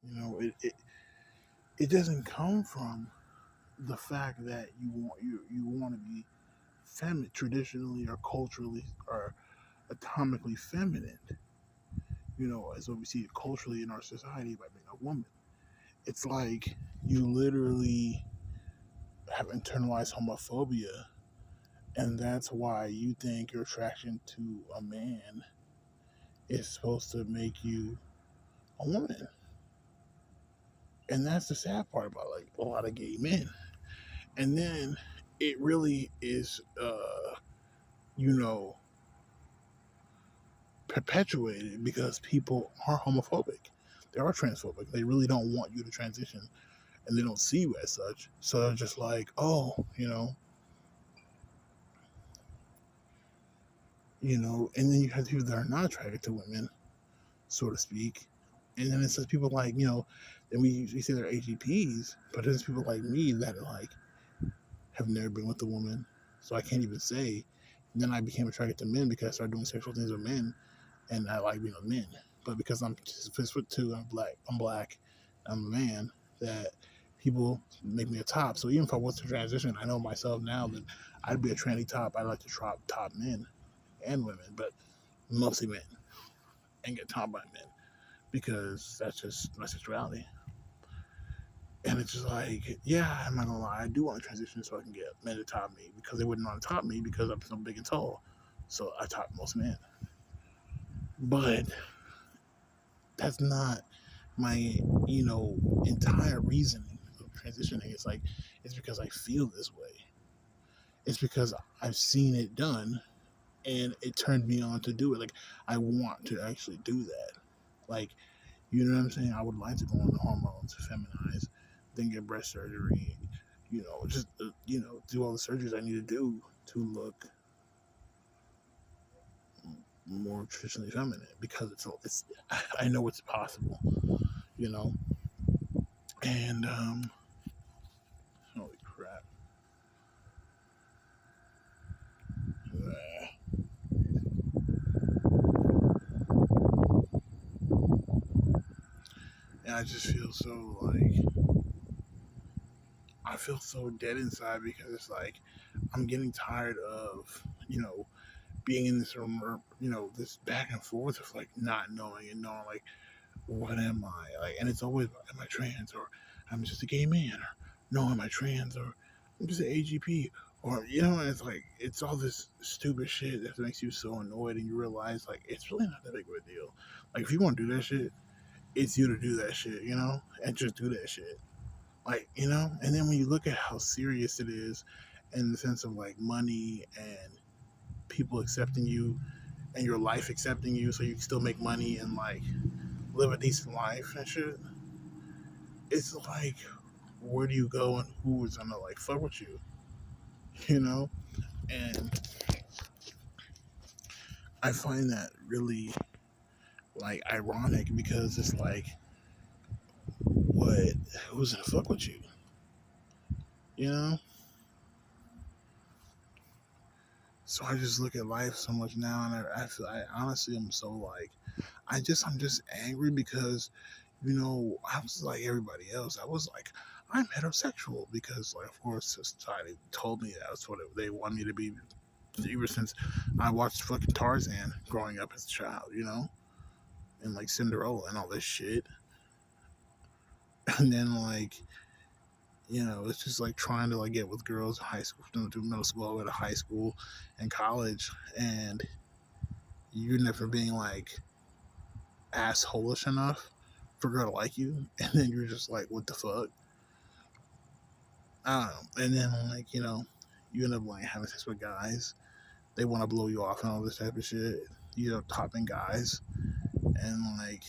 You know, it doesn't come from the fact that you want to be traditionally or culturally or atomically feminine. You know, as what we see culturally in our society by being a woman. It's like you literally have internalized homophobia, and that's why you think your attraction to a man is supposed to make you a woman. And that's the sad part about like a lot of gay men. And then it really is, you know, perpetuated because people are homophobic. They are transphobic. They really don't want you to transition, and they don't see you as such. So they're just like, oh, and then you have people that are not attracted to women, so to speak. And then it says people like, and we say they're AGPs, but there's people like me that like have never been with a woman, so I can't even say. And then I became attracted to men because I started doing sexual things with men, and I like being with men. But because I'm 6'2", I'm black, I'm a man. That people make me a top. So even if I was to transition, I know myself now that I'd be a tranny top. I like to top men and women, but mostly men, and get topped by men because that's just my sexuality. And it's just like, yeah, I'm not gonna lie, I do want to transition so I can get men to top me because they wouldn't want to top me because I'm so big and tall. So I top most men. But that's not my, entire reasoning of transitioning. It's because I feel this way. It's because I've seen it done and it turned me on to do it. Like, I want to actually do that. Like, you know what I'm saying? I would like to go on the hormones, feminize, then get breast surgery, just, do all the surgeries I need to do to look more traditionally feminine because it's I know it's possible, you know? And, holy crap. And I just feel so I feel so dead inside because it's like I'm getting tired of, being in this room, this back and forth of like not knowing and knowing like what am I like, and it's always am I trans or I'm just a gay man or no am I trans or I'm just an AGP or and it's like it's all this stupid shit that makes you so annoyed and you realize like it's really not that big of a deal. Like if you want to do that shit, it's you to do that shit, and just do that shit. Like, and then when you look at how serious it is in the sense of like money and people accepting you and your life accepting you so you can still make money and like live a decent life and shit, it's like, where do you go and who is gonna like fuck with you, you know? And I find that really like ironic because it's like, what? Who's gonna fuck with you? You know? So I just look at life so much now, and I feel I honestly am so like I'm just angry because I was like everybody else. I was like I'm heterosexual because like of course society told me that's what they want me to be ever since I watched fucking Tarzan growing up as a child, and like Cinderella and all this shit. And then like it's just like trying to like get with girls in high school, do middle school, go to high school and college, and you never being like assholish enough for a girl to like you, and then you're just like, what the fuck? I don't know. And then like you end up like having sex with guys. They want to blow you off and all this type of shit. Topping guys, and like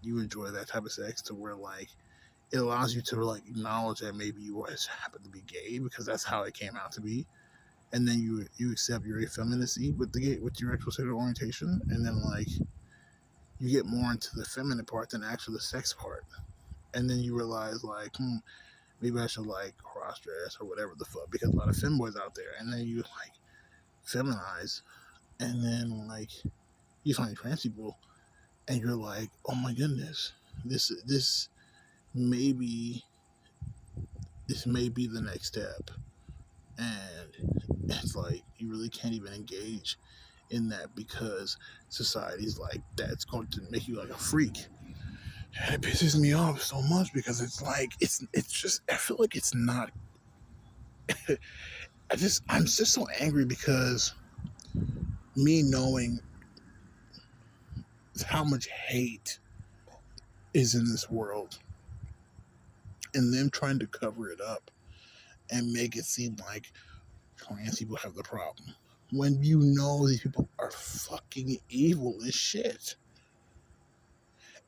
you enjoy that type of sex to where like it allows you to like acknowledge that maybe you always happen to be gay because that's how it came out to be, and then you accept your effeminacy with your actual sexual orientation, and then like you get more into the feminine part than actually the sex part, and then you realize like maybe I should like cross dress or whatever the fuck because a lot of femboys out there, and then you like feminize, and then like you find trans people, and you're like, oh my goodness, this maybe this may be the next step. And it's like you really can't even engage in that because society's like that's going to make you like a freak. And it pisses me off so much because it's like it's just I feel like it's not. I'm just so angry because me knowing how much hate is in this world and them trying to cover it up and make it seem like trans people have the problem when you know these people are fucking evil as shit.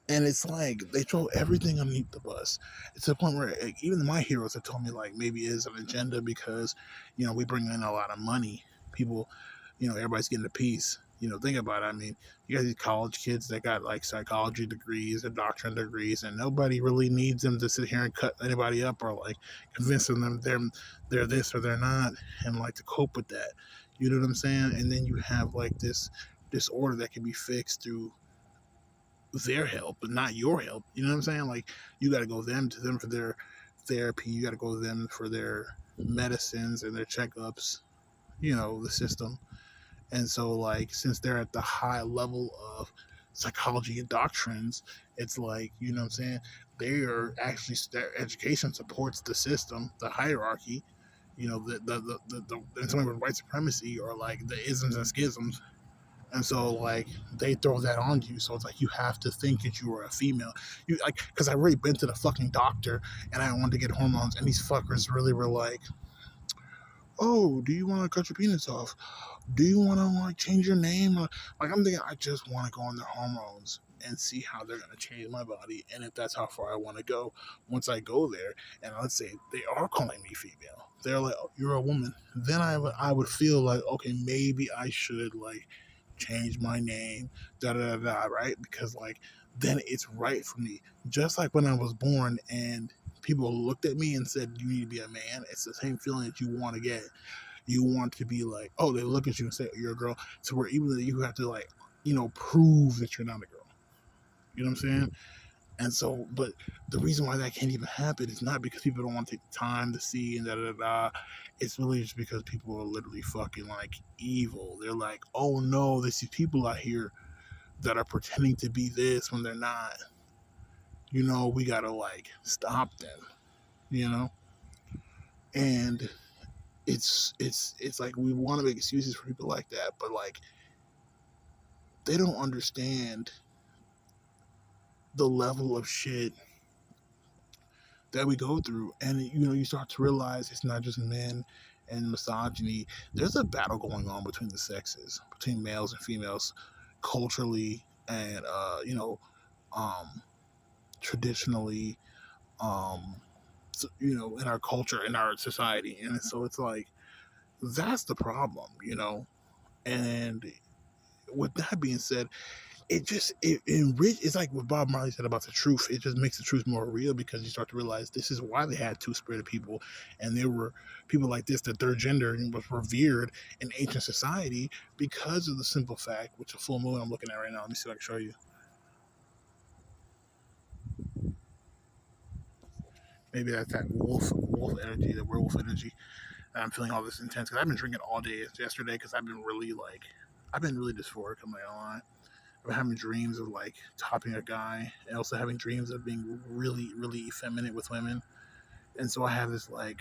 And it's like they throw everything underneath the bus. It's to the point where like, even my heroes have told me like maybe it's an agenda because, we bring in a lot of money. People, everybody's getting a piece. Think about it. I mean, you got these college kids that got like psychology degrees and doctorate degrees, and nobody really needs them to sit here and cut anybody up or like convincing them they're this or they're not, and like to cope with that. You know what I'm saying? And then you have like this disorder that can be fixed through their help, but not your help. You know what I'm saying? Like you got to go to them for their therapy. You got to go to them for their medicines and their checkups. The system. And so, like, since they're at the high level of psychology and doctrines, it's like what I'm saying. They are actually their education supports the system, the hierarchy. And something with white supremacy or like the isms and schisms. And so, like, they throw that on you. So it's like you have to think that you are a female. You like, because I've already been to the fucking doctor and I wanted to get hormones, and these fuckers really were like, "Oh, do you want to cut your penis off? Do you want to like change your name?" Like, I'm thinking, I just want to go on their hormones and see how they're gonna change my body, and if that's how far I want to go. Once I go there, and let's say they are calling me female, they're like, "Oh, you're a woman." Then I would feel like, okay, maybe I should like change my name, da da da da, right? Because like then it's right for me. Just like when I was born and people looked at me and said, "You need to be a man." It's the same feeling that you want to get. You want to be like, oh, they look at you and say you're a girl, to where even you have to like, prove that you're not a girl. You know what I'm saying? And so, but the reason why that can't even happen is not because people don't want to take the time to see and da da da. It's really just because people are literally fucking like evil. They're like, oh no, there's these people out here that are pretending to be this when they're not. We gotta like stop them. You know, and it's like we want to make excuses for people like that, but like they don't understand the level of shit that we go through. And you start to realize it's not just men and misogyny. There's a battle going on between the sexes, between males and females, culturally and um traditionally, um in our culture, in our society. And so it's like that's the problem. And with that being said, it enrich. It's like what Bob Marley said about the truth. It just makes the truth more real because you start to realize this is why they had two-spirited people, and there were people like this. The third gender was revered in ancient society because of the simple fact, which a full moon I'm looking at right now. Let me see if I can show you. Maybe that's that wolf energy, the werewolf energy. And I'm feeling all this intense because I've been drinking all day yesterday because I've been really dysphoric. I'm not gonna lie. I've been having dreams of like topping a guy and also having dreams of being really, really effeminate with women. And so I have this like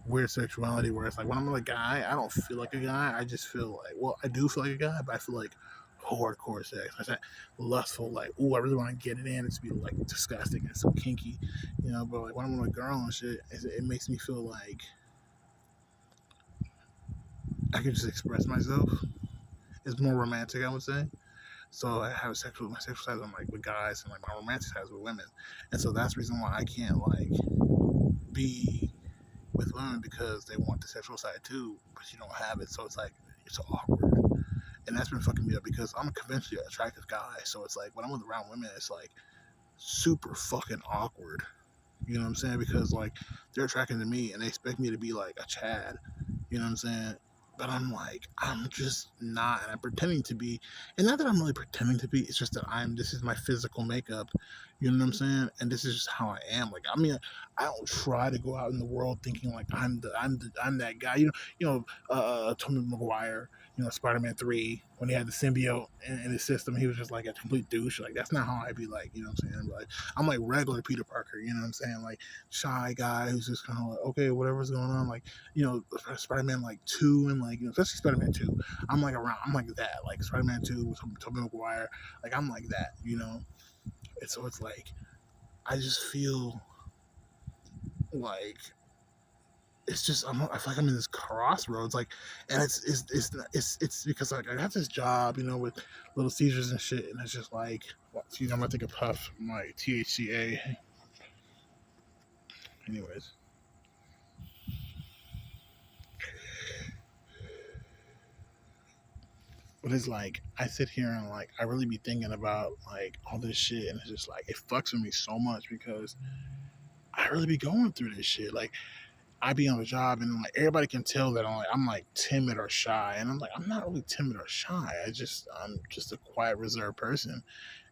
weird sexuality where it's like when I'm with a guy, I don't feel like a guy. I just feel like, well, I do feel like a guy, but I feel like hardcore sex. It's that lustful, like, oh, I really want to get it in. It's be like disgusting and so kinky. But like when I'm with a girl and shit, it makes me feel like I can just express myself. It's more romantic, I would say. So I have my sexual side on like with guys and like my romantic side with women, and so that's the reason why I can't like be with women because they want the sexual side too, but you don't have it. So it's like it's awkward, and that's been fucking me up because I'm a conventionally attractive guy. So it's like when I'm around women, it's like super fucking awkward. You know what I'm saying? Because like they're attracted to me and they expect me to be like a Chad. You know what I'm saying? but I'm like, I'm just not, and I'm pretending to be, and not that I'm really pretending to be. It's just that This is my physical makeup. You know what I'm saying? And this is just how I am. Like, I mean, I don't try to go out in the world thinking like I'm that guy. Tobey Maguire. Spider-Man 3, when he had the symbiote in his system, he was just like a complete douche. Like, that's not how I be like. You know what I'm saying? Like, I'm like regular Peter Parker. You know what I'm saying? Like, shy guy who's just kind of like, okay, whatever's going on. Like, Spider-Man like 2 and like, especially Spider-Man 2. I'm like that. Like Spider-Man 2 with Tobey Maguire. Like, I'm like that. And so it's like, I just feel like I feel like I'm in this crossroads, like, and it's because like I have this job, with Little Caesars and shit, and it's just like, excuse me, I'm gonna take a puff, my THCA. Anyways, but it's like I sit here and like I really be thinking about like all this shit, and it's just like it fucks with me so much because I really be going through this shit. Like, I be on a job and like everybody can tell that I'm like timid or shy, and I'm like I'm not really timid or shy. I'm just a quiet, reserved person,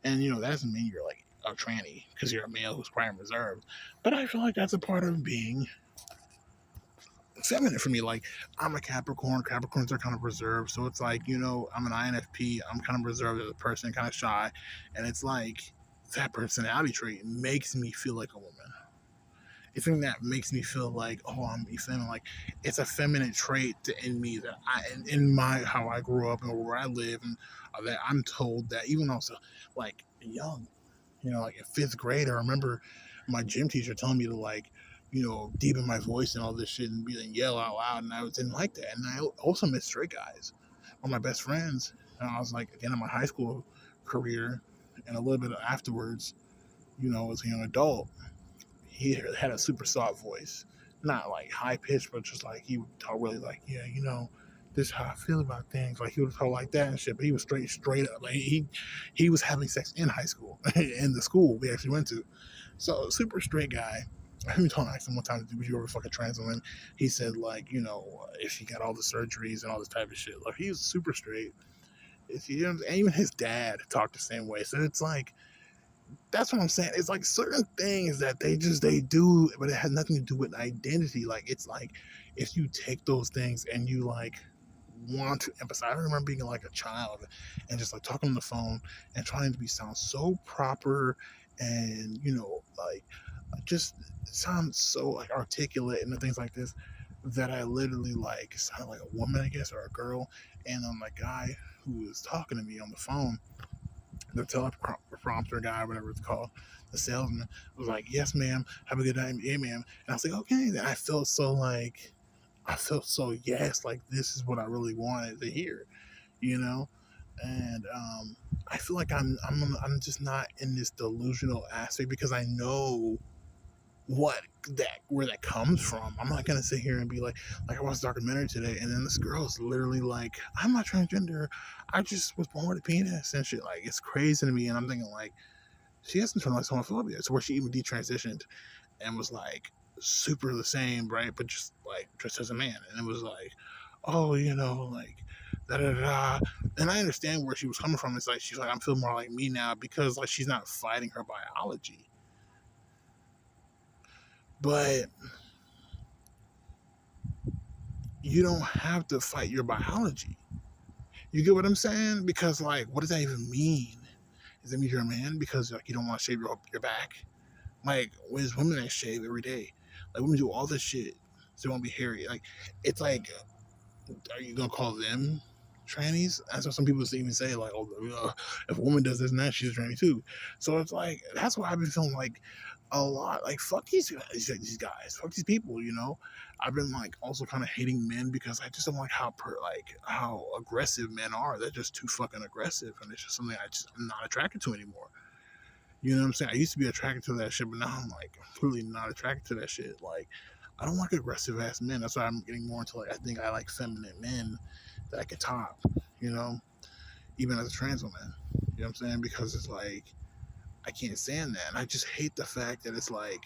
and that doesn't mean you're like a tranny because you're a male who's quiet and reserved. But I feel like that's a part of being feminine for me. Like, I'm a Capricorn. Capricorns are kind of reserved, so it's like I'm an INFP. I'm kind of reserved as a person, kind of shy, and it's like that personality trait makes me feel like a woman. It's something that makes me feel like, oh, I'm feminine. Like, it's a feminine trait in me that in my how I grew up and where I live, and that I'm told that even also like young, like in fifth grade, I remember my gym teacher telling me to like, deepen my voice and all this shit and be like yell out loud, and I didn't like that, and I also miss straight guys. One of my best friends, and I was like at the end of my high school career, and a little bit afterwards, as a young adult, he had a super soft voice, not like high pitched, but just like he would talk really like, yeah, this is how I feel about things. Like, he would talk like that and shit, but he was straight up. Like, he was having sex in high school, in the school we actually went to. So, super straight guy. I remember told him one time, "Was you ever fucking trans woman?" He said like, if she got all the surgeries and all this type of shit. Like, he was super straight. And even his dad talked the same way. So it's like, that's what I'm saying. It's like certain things that they do, but it has nothing to do with identity. Like, it's like if you take those things and you like want to emphasize. I remember being like a child and just like talking on the phone and trying to be sound so proper and like just sound so like articulate and things like this, that I literally like sounded like a woman, I guess, or a girl. And my guy who was talking to me on the phone, the teleprompter guy, whatever it's called, the salesman, was like, "Yes, ma'am. Have a good night, yeah, ma'am." And I was like, "Okay." Then I felt so yes, like this is what I really wanted to hear, you know. And I feel like I'm just not in this delusional aspect because I know what that where that comes from. I'm not gonna sit here and be like I watched a documentary today, and then this girl's literally like, "I'm not transgender. I just was born with a penis and shit." Like, it's crazy to me, and I'm thinking like she has internalized homophobia. So where she even detransitioned and was like super the same, right? But just like dressed as a man, and it was like, oh, like da da da. And I understand where she was coming from. It's like she's like, I'm feeling more like me now because like she's not fighting her biology, but you don't have to fight your biology. You get what I'm saying? Because like, what does that even mean? Does it mean you're a man because like you don't want to shave your back? Like, there's women that shave every day. Like, women do all this shit so they won't be hairy. Like, it's like, are you gonna call them trannies? That's what some people even say. Like, oh, if a woman does this and that, she's a tranny too. So it's like that's why I've been feeling like a lot. Like, fuck these guys, fuck these people. I've been like also kind of hating men because I just don't like how aggressive men are. They're just too fucking aggressive, and it's just something I'm not attracted to anymore. You know what I'm saying? I used to be attracted to that shit, but now I'm like completely not attracted to that shit. Like, I don't like aggressive ass men. That's why I'm getting more into like I think I like feminine men that I can top, you know, even as a trans woman. You know what I'm saying? Because it's like I can't stand that. And I just hate the fact that it's like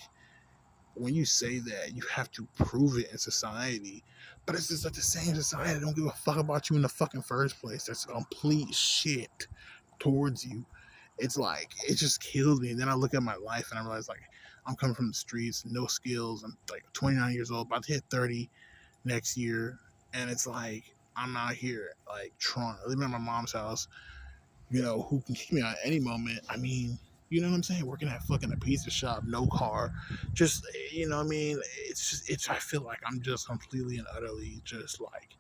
when you say that, you have to prove it in society. But it's just like the same society that don't give a fuck about you in the fucking first place. That's complete shit towards you. It's like it just kills me. And then I look at my life and I realize like I'm coming from the streets, no skills. I'm like 29 years old, about to hit 30 next year, and it's like I'm out here like trying, living at my mom's house, who can kick me out at any moment. I mean, you know what I'm saying? Working at fucking a pizza shop, no car, just what I mean. It's just I feel like I'm just completely and utterly just like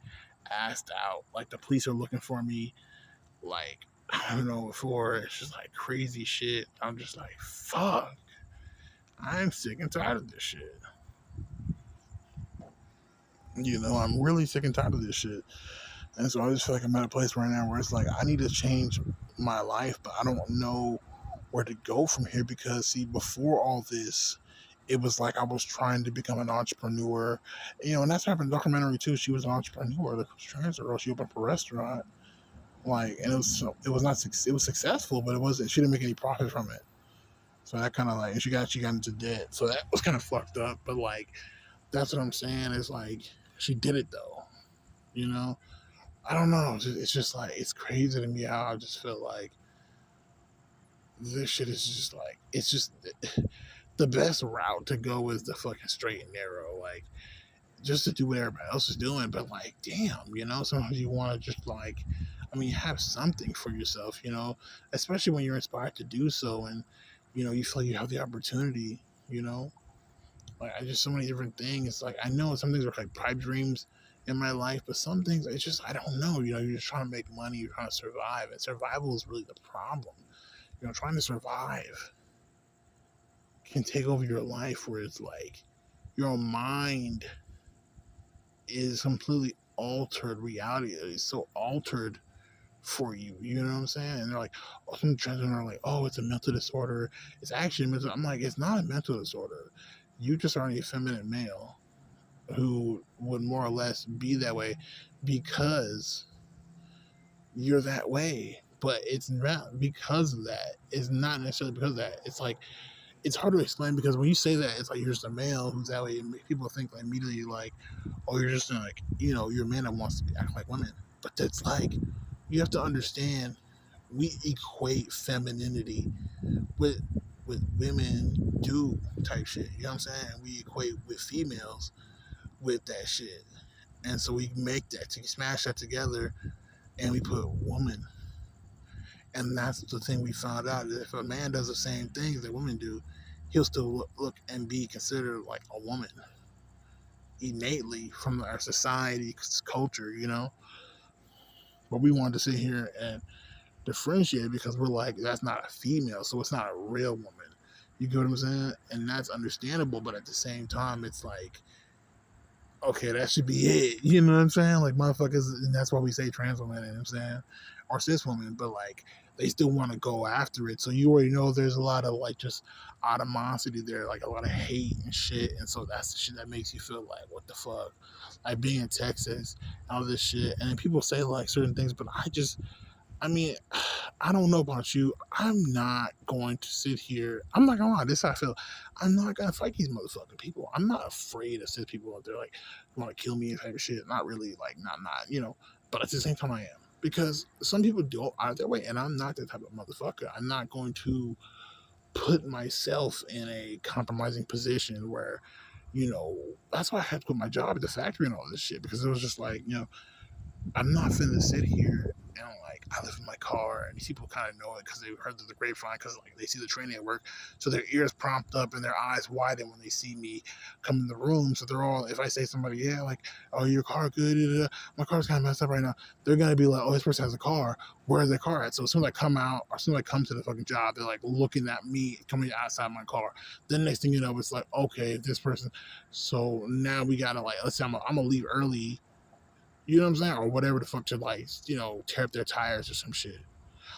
assed out. Like the police are looking for me. Like I don't know before. It's just like crazy shit. I'm just like fuck. I'm sick and tired of this shit. I'm really sick and tired of this shit. And so I just feel like I'm at a place right now where it's like I need to change my life, but I don't know where to go from here because see, before all this, it was like I was trying to become an entrepreneur. And that's happened in the documentary too. She was an entrepreneur, the trans girl. She opened up a restaurant. And it was not it was successful, but it wasn't. She didn't make any profit from it. So that kind of like, and she got into debt. So that was kind of fucked up. But like, that's what I'm saying. Is like she did it though. You know, I don't know. It's just like it's crazy to me how I just feel like this shit is just like it's just the best route to go is the fucking straight and narrow, like just to do what everybody else is doing. But like, damn, sometimes you want to just like, I mean, have something for yourself, especially when you're inspired to do so, and you feel like you have the opportunity, you know. Like I just so many different things. Like I know some things are like pipe dreams in my life, but some things it's just I don't know. You're just trying to make money, you're trying to survive, and survival is really the problem. Trying to survive can take over your life where it's like your mind is completely altered. Reality is so altered for you. You know what I'm saying? And they're like, some trends are like, oh, it's a mental disorder. It's actually mental. I'm like, it's not a mental disorder. You just are an effeminate male who would more or less be that way because you're that way. But it's not because of that. It's not necessarily because of that. It's like it's hard to explain because when you say that, it's like you're just a male who's that way. And people think like immediately like, oh, you're just like you're a man that wants to act like women. But that's like you have to understand we equate femininity with women do type shit. You know what I'm saying? We equate with females with that shit. And so we make that, to smash that together, and we put woman. And that's the thing we found out. If a man does the same things that women do, he'll still look and be considered like a woman innately from our society, culture. But we wanted to sit here and differentiate because we're like, that's not a female, so it's not a real woman. You get what I'm saying? And that's understandable, but at the same time, it's like, okay, that should be it. You know what I'm saying? Like motherfuckers, and that's why we say trans women, you know what I'm saying? Or cis women, but like they still want to go after it. So you already know there's a lot of like just animosity there, like a lot of hate and shit. And so that's the shit that makes you feel like, what the fuck? Like being in Texas, all this shit. And then people say like certain things, but I mean, I don't know about you. I'm not going to sit here. I'm not gonna lie. This is how I feel. I'm not gonna fight these motherfucking people. I'm not afraid of people out there like want to kill me and type of shit. Not really. Like not. But at the same time, I am because some people don't out their way, and I'm not that type of motherfucker. I'm not going to put myself in a compromising position where, that's why I had to quit my job at the factory and all this shit because it was just like, I'm not finna sit here and like I live in my car and these people kind of know it because they heard the grapevine because like they see the training at work, so their ears prompt up and their eyes widen when they see me come in the room. So they're all, if I say somebody, yeah, like, oh, your car good, my car's kind of messed up right now, they're gonna be like, oh, this person has a car. Where's their car at? So as soon as I come out, or as soon as I come to the fucking job, they're like looking at me coming outside my car. Then next thing you know, it's like, okay, this person. So now we gotta like, let's say I'm gonna leave early, you know what I'm saying? Or whatever the fuck to like, tear up their tires or some shit.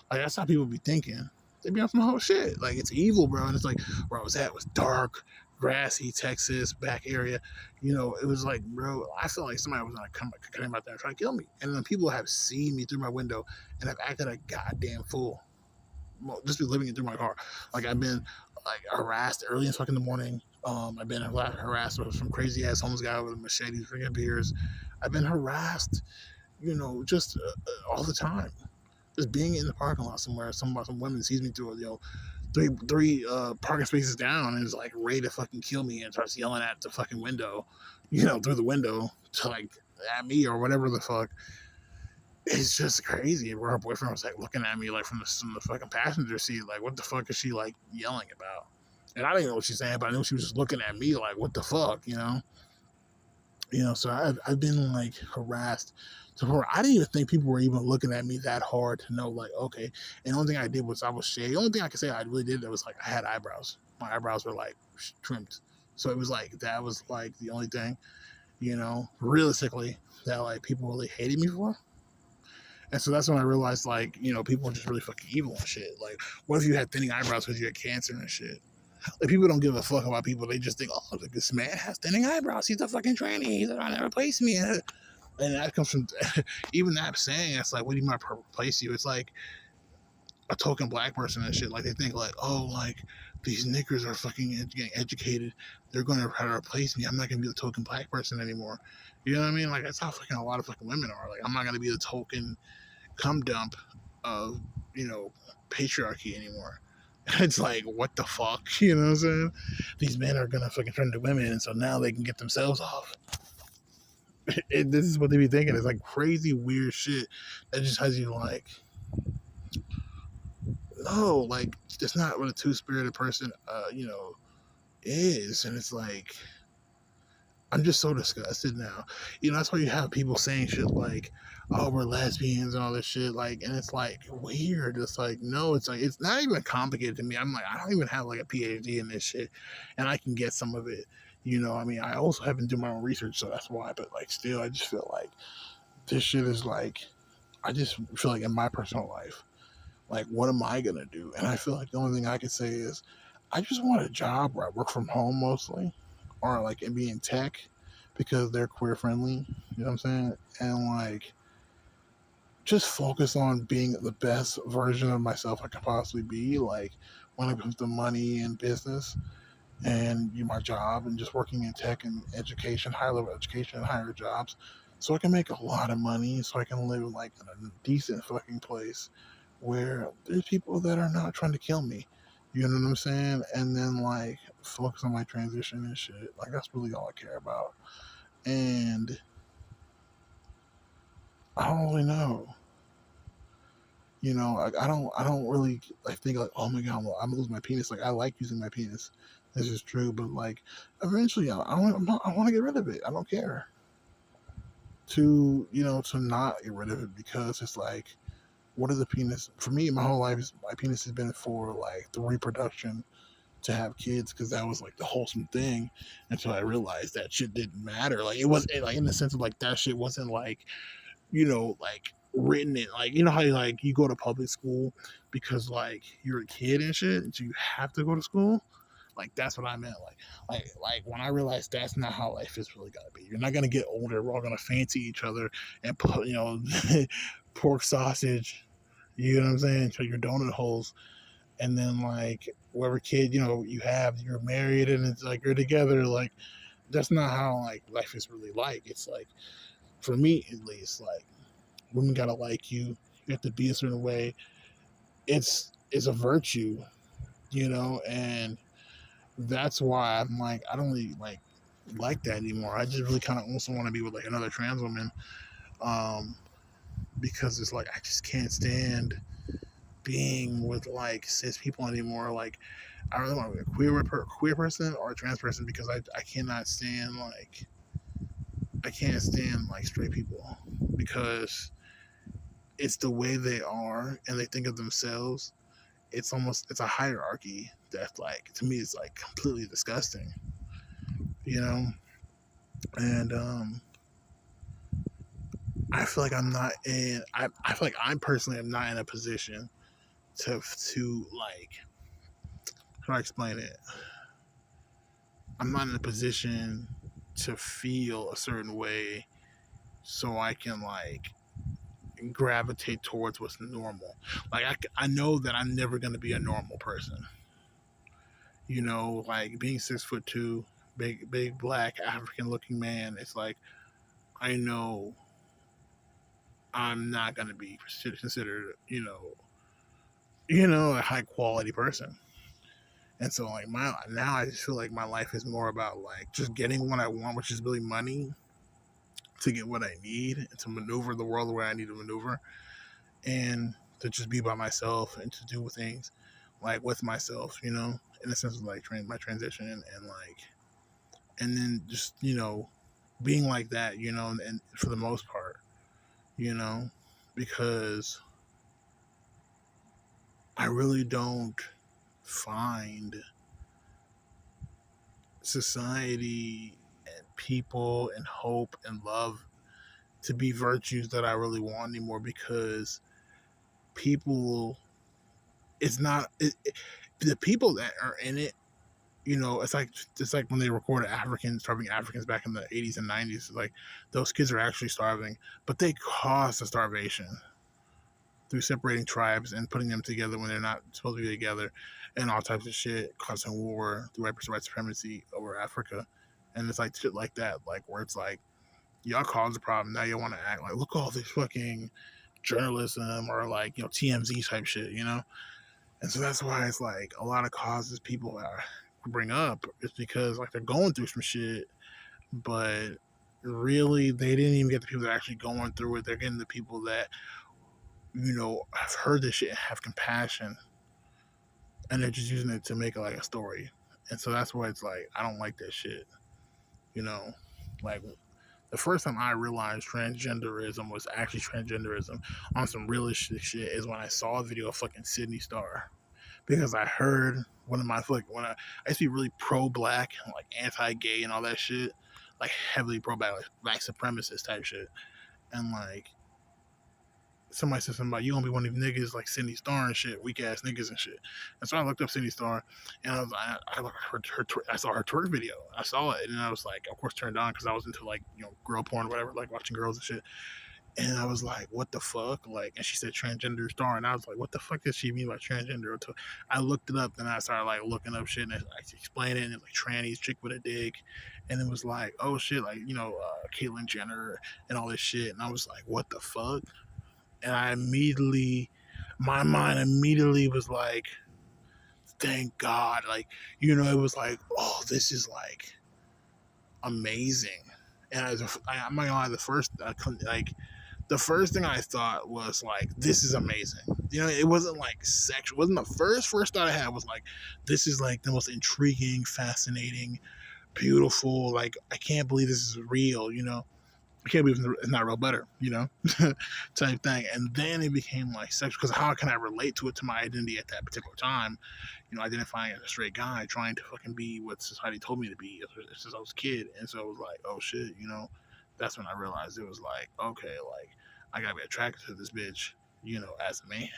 Like that's how people be thinking. They be on some whole shit. Like it's evil, bro. And it's like where I was at was dark, grassy, Texas, back area. It was like, bro, I felt like somebody was gonna come out there and try to kill me. And then people have seen me through my window and have acted a goddamn fool. Well, just be living it through my car. Like I've been like harassed early as fuck in the morning, I've been harassed with some crazy ass homeless guy with a machete drinking beers. I've been harassed, just all the time. Just being in the parking lot somewhere, some women sees me through, three parking spaces down and is like ready to fucking kill me and starts yelling at the fucking window, through the window to like at me or whatever the fuck. It's just crazy. Where her boyfriend was like looking at me like from the fucking passenger seat, like what the fuck is she like yelling about? And I didn't know what she's saying, but I knew she was just looking at me like what the fuck, So I've been like harassed to where I didn't even think people were even looking at me that hard to know like okay. And the only thing I did was I was shaved. The only thing I could say I really did that was like I had eyebrows. My eyebrows were like trimmed, so it was like that was like the only thing, realistically that like people really hated me for. And so that's when I realized, like, people are just really fucking evil and shit. Like, what if you had thinning eyebrows because you had cancer and shit? Like, people don't give a fuck about people. They just think, oh, look, this man has thinning eyebrows. He's a fucking tranny. He's trying to replace me. And that comes from, even that saying, it's like, what do you mean by replace you? It's like a token black person and shit. Like, they think, like, oh, like, these niggers are fucking getting educated. They're going to try to replace me. I'm not going to be the token black person anymore. You know what I mean? Like, that's how fucking a lot of fucking women are. Like, I'm not going to be the token cum dump of, patriarchy anymore. It's like, what the fuck? You know what I'm saying? These men are gonna fucking turn to women, and so now they can get themselves off. This is what they be thinking. It's like crazy, weird shit that just has you like, no, like, that's not what a two spirited person, is. And it's like, I'm just so disgusted now. That's why you have people saying shit like, "Oh, we're lesbians" and all this shit. Like, and it's like weird. It's like, no, it's like it's not even complicated to me. I'm like, I don't even have like a PhD in this shit, and I can get some of it. I mean, I also haven't done my own research, so that's why. But like, still, I just feel like this shit is like, I just feel like in my personal life, like, what am I gonna do? And I feel like the only thing I can say is, I just want a job where I work from home mostly, or like and be in tech because they're queer friendly. You know what I'm saying? And like, just focus on being the best version of myself I could possibly be. Like when it comes to money and business and my job and just working in tech and education, high level education and higher jobs, so I can make a lot of money, so I can live like in a decent fucking place where there's people that are not trying to kill me. You know what I'm saying? And then like focus on my transition and shit. Like that's really all I care about. And I don't really know. I don't really like think like, oh my god, well, I'm gonna lose my penis. Like I like using my penis. This is true, but like eventually, I want to get rid of it. I don't care to not get rid of it because it's like, what is the penis for me? My whole life, my penis has been for like the reproduction to have kids because that was like the wholesome thing until I realized that shit didn't matter. Like it was like in the sense of like that shit wasn't like like written in like how you go to public school because like you're a kid and shit, and so you have to go to school. Like that's what I meant. Like when I realized that's not how life is really gotta be. You're not gonna get older. We're all gonna fancy each other and put pork sausage. You know what I'm saying? So your donut holes, and then like whatever kid you have, you're married, and it's like you're together. Like that's not how like life is really like. It's like for me at least, like women gotta like you. You have to be a certain way. It's a virtue, and that's why I'm like I don't really like that anymore. I just really kind of also want to be with like another trans woman, um, because it's like I just can't stand being with like cis people anymore. Like I really want to be a queer person or a trans person because I cannot stand I can't stand like straight people because it's the way they are and they think of themselves. It's a hierarchy that's like to me it's like completely disgusting, you know. And I feel like I'm not in. I feel like I'm personally am not in a position to like how do I explain it. I'm not in a position to feel a certain way so I can like gravitate towards what's normal. Like I know that I'm never going to be a normal person. like being 6'2", big black African looking man. It's like I know I'm not gonna be considered, a high quality person. And so like my now I just feel like my life is more about like just getting what I want, which is really money to get what I need and to maneuver the world the way I need to maneuver, and to just be by myself and to do things like with myself, in the sense of like my transition and like, and then just being like that, and for the most part, you know, because I really don't find society and people and hope and love to be virtues that I really want anymore, because people, it's not the people that are in it. It's like when they recorded starving Africans back in the 80s and 90s. Like those kids are actually starving, but they caused the starvation through separating tribes and putting them together when they're not supposed to be together, and all types of shit, causing war through white supremacy over Africa. And it's like shit like that, like where it's like y'all caused the problem, now you want to act like look at all this fucking journalism or like TMZ type shit, And so that's why it's like a lot of causes people bring up is because like they're going through some shit, but really they didn't even get the people that are actually going through it. They're getting the people that have heard this shit and have compassion, and they're just using it to make it like a story. And so that's why it's like I don't like that shit. You know, like the first time I realized transgenderism was actually transgenderism on some realistic shit is when I saw a video of fucking Sydney Star, because I heard one of my I used to be really pro black, like anti gay and all that shit, like heavily pro black, like black supremacist type shit, and like somebody said something about you gonna be one of these niggas like Cindy Star and shit, weak ass niggas and shit. And so I looked up Cindy Star, and I saw her twerk video. I saw it, and I was like, of course, turned on because I was into like girl porn or whatever, like watching girls and shit. And I was like, what the fuck? Like, and she said transgender star, and I was like, what the fuck does she mean by transgender? I looked it up, and I started like looking up shit, and I explained it, and it was like trannies, chick with a dick, and it was like, oh shit, like Caitlyn Jenner and all this shit, and I was like, what the fuck? And my mind immediately was like, thank God, like it was like, oh, this is like amazing. And I'm not gonna lie, the first thing I thought was like, this is amazing. It wasn't like sexual. It wasn't the first thought I had was like, this is like the most intriguing, fascinating, beautiful. Like, I can't believe this is real. I can't believe it's not real butter, type thing. And then it became like sexual, because how can I relate to it to my identity at that particular time? Identifying as a straight guy, trying to fucking be what society told me to be since I was a kid. And so it was like, oh shit, that's when I realized it was like, okay, like I gotta be attracted to this bitch, as a man.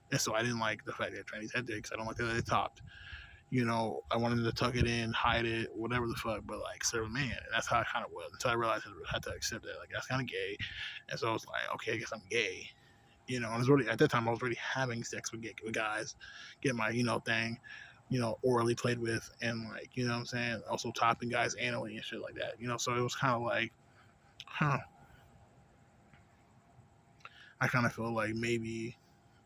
And so I didn't like the fact that trannies had dicks. I don't like that they talked. I wanted to tuck it in, hide it, whatever the fuck, but like serve a man. And that's how I kind of was until I realized I had to accept that. Like, that's kind of gay. And so I was like, okay, I guess I'm gay. And I was already, at that time, I was already having sex with guys, get my, thing, orally played with, and like, what I'm saying? Also topping guys anally and shit like that, So it was kind of like, huh. I kind of feel like maybe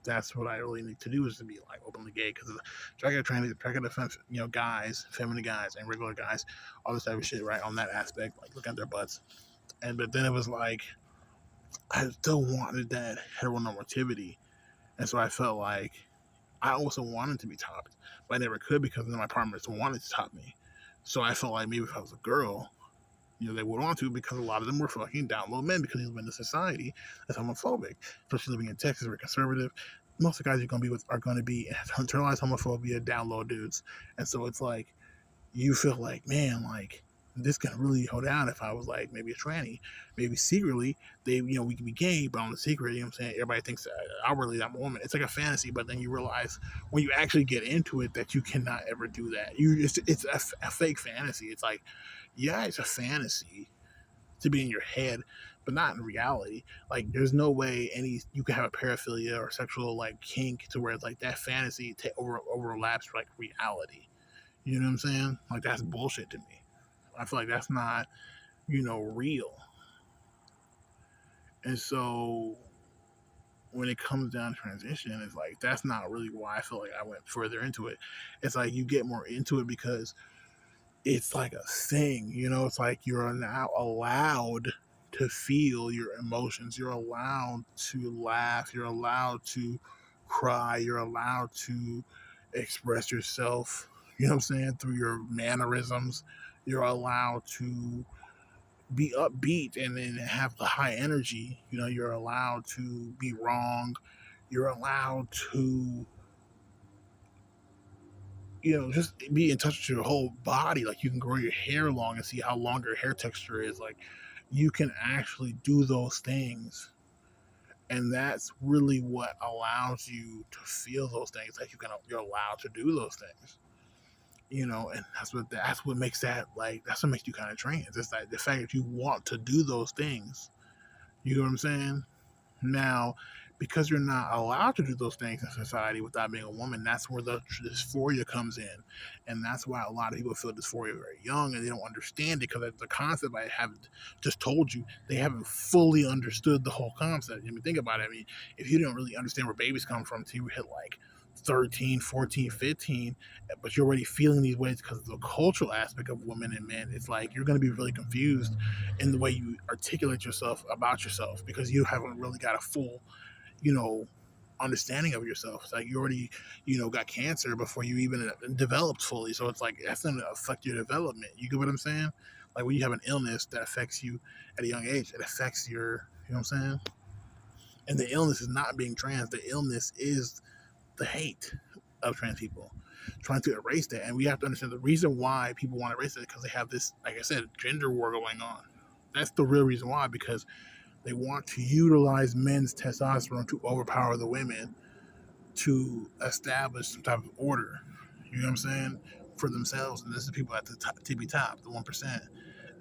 that's what I really need to do, is to be like openly gay, because try to tranny, try to guys, feminine guys, and regular guys, all this type of shit, right? On that aspect, like looking at their butts, but then it was like I still wanted that heteronormativity, and so I felt like I also wanted to be topped, but I never could because then my partners wanted to top me. So I felt like maybe if I was a girl, they would want to, because a lot of them were fucking down low men, because we live in a society that's homophobic. Especially living in Texas, we're conservative. Most of the guys you're going to be with are going to be internalized homophobia, down low dudes. And so it's like, you feel like, man, like, this can really hold down if I was like maybe a tranny. Maybe secretly, we can be gay, but on the secret, I'm saying? Everybody thinks outwardly I'm a woman. It's like a fantasy, but then you realize when you actually get into it that you cannot ever do that. It's a fake fantasy. It's like, yeah, it's a fantasy to be in your head, but not in reality. Like, there's no way you can have a paraphilia or sexual like kink to where it's like that fantasy overlaps like reality. You know what I'm saying? Like that's bullshit to me. I feel like that's not, real. And so when it comes down to transition, it's like that's not really why I feel like I went further into it. It's like you get more into it because it's like a thing, it's like you're now allowed to feel your emotions. You're allowed to laugh. You're allowed to cry. You're allowed to express yourself, what I'm saying, through your mannerisms. You're allowed to be upbeat and then have the high energy. You're allowed to be wrong. You're allowed to, just be in touch with your whole body. Like you can grow your hair long and see how long your hair texture is. Like you can actually do those things. And that's really what allows you to feel those things. Like you're allowed to do those things. And that's what makes that, like, that's what makes you kind of trans. It's like the fact that you want to do those things. You know what I'm saying? Now, because you're not allowed to do those things in society without being a woman, that's where the dysphoria comes in. And that's why a lot of people feel dysphoria very young and they don't understand it because the concept I have just told you, they haven't fully understood the whole concept. I mean, think about it. I mean, if you don't really understand where babies come from until you hit like 13, 14, 15, but you're already feeling these ways because of the cultural aspect of women and men, it's like you're going to be really confused in the way you articulate yourself about yourself because you haven't really got a full, you know, understanding of yourself. It's like you already, got cancer before you even developed fully. So it's like that's going to affect your development. You get what I'm saying? Like when you have an illness that affects you at a young age, it affects your, you know what I'm saying? And the illness is not being trans. The illness is the hate of trans people, trying to erase that. And we have to understand the reason why people want to erase it because they have this, like I said, gender war going on. That's the real reason why, because they want to utilize men's testosterone to overpower the women to establish some type of order. You know what I'm saying? For themselves. And this is people at the top, tippy top, the 1%.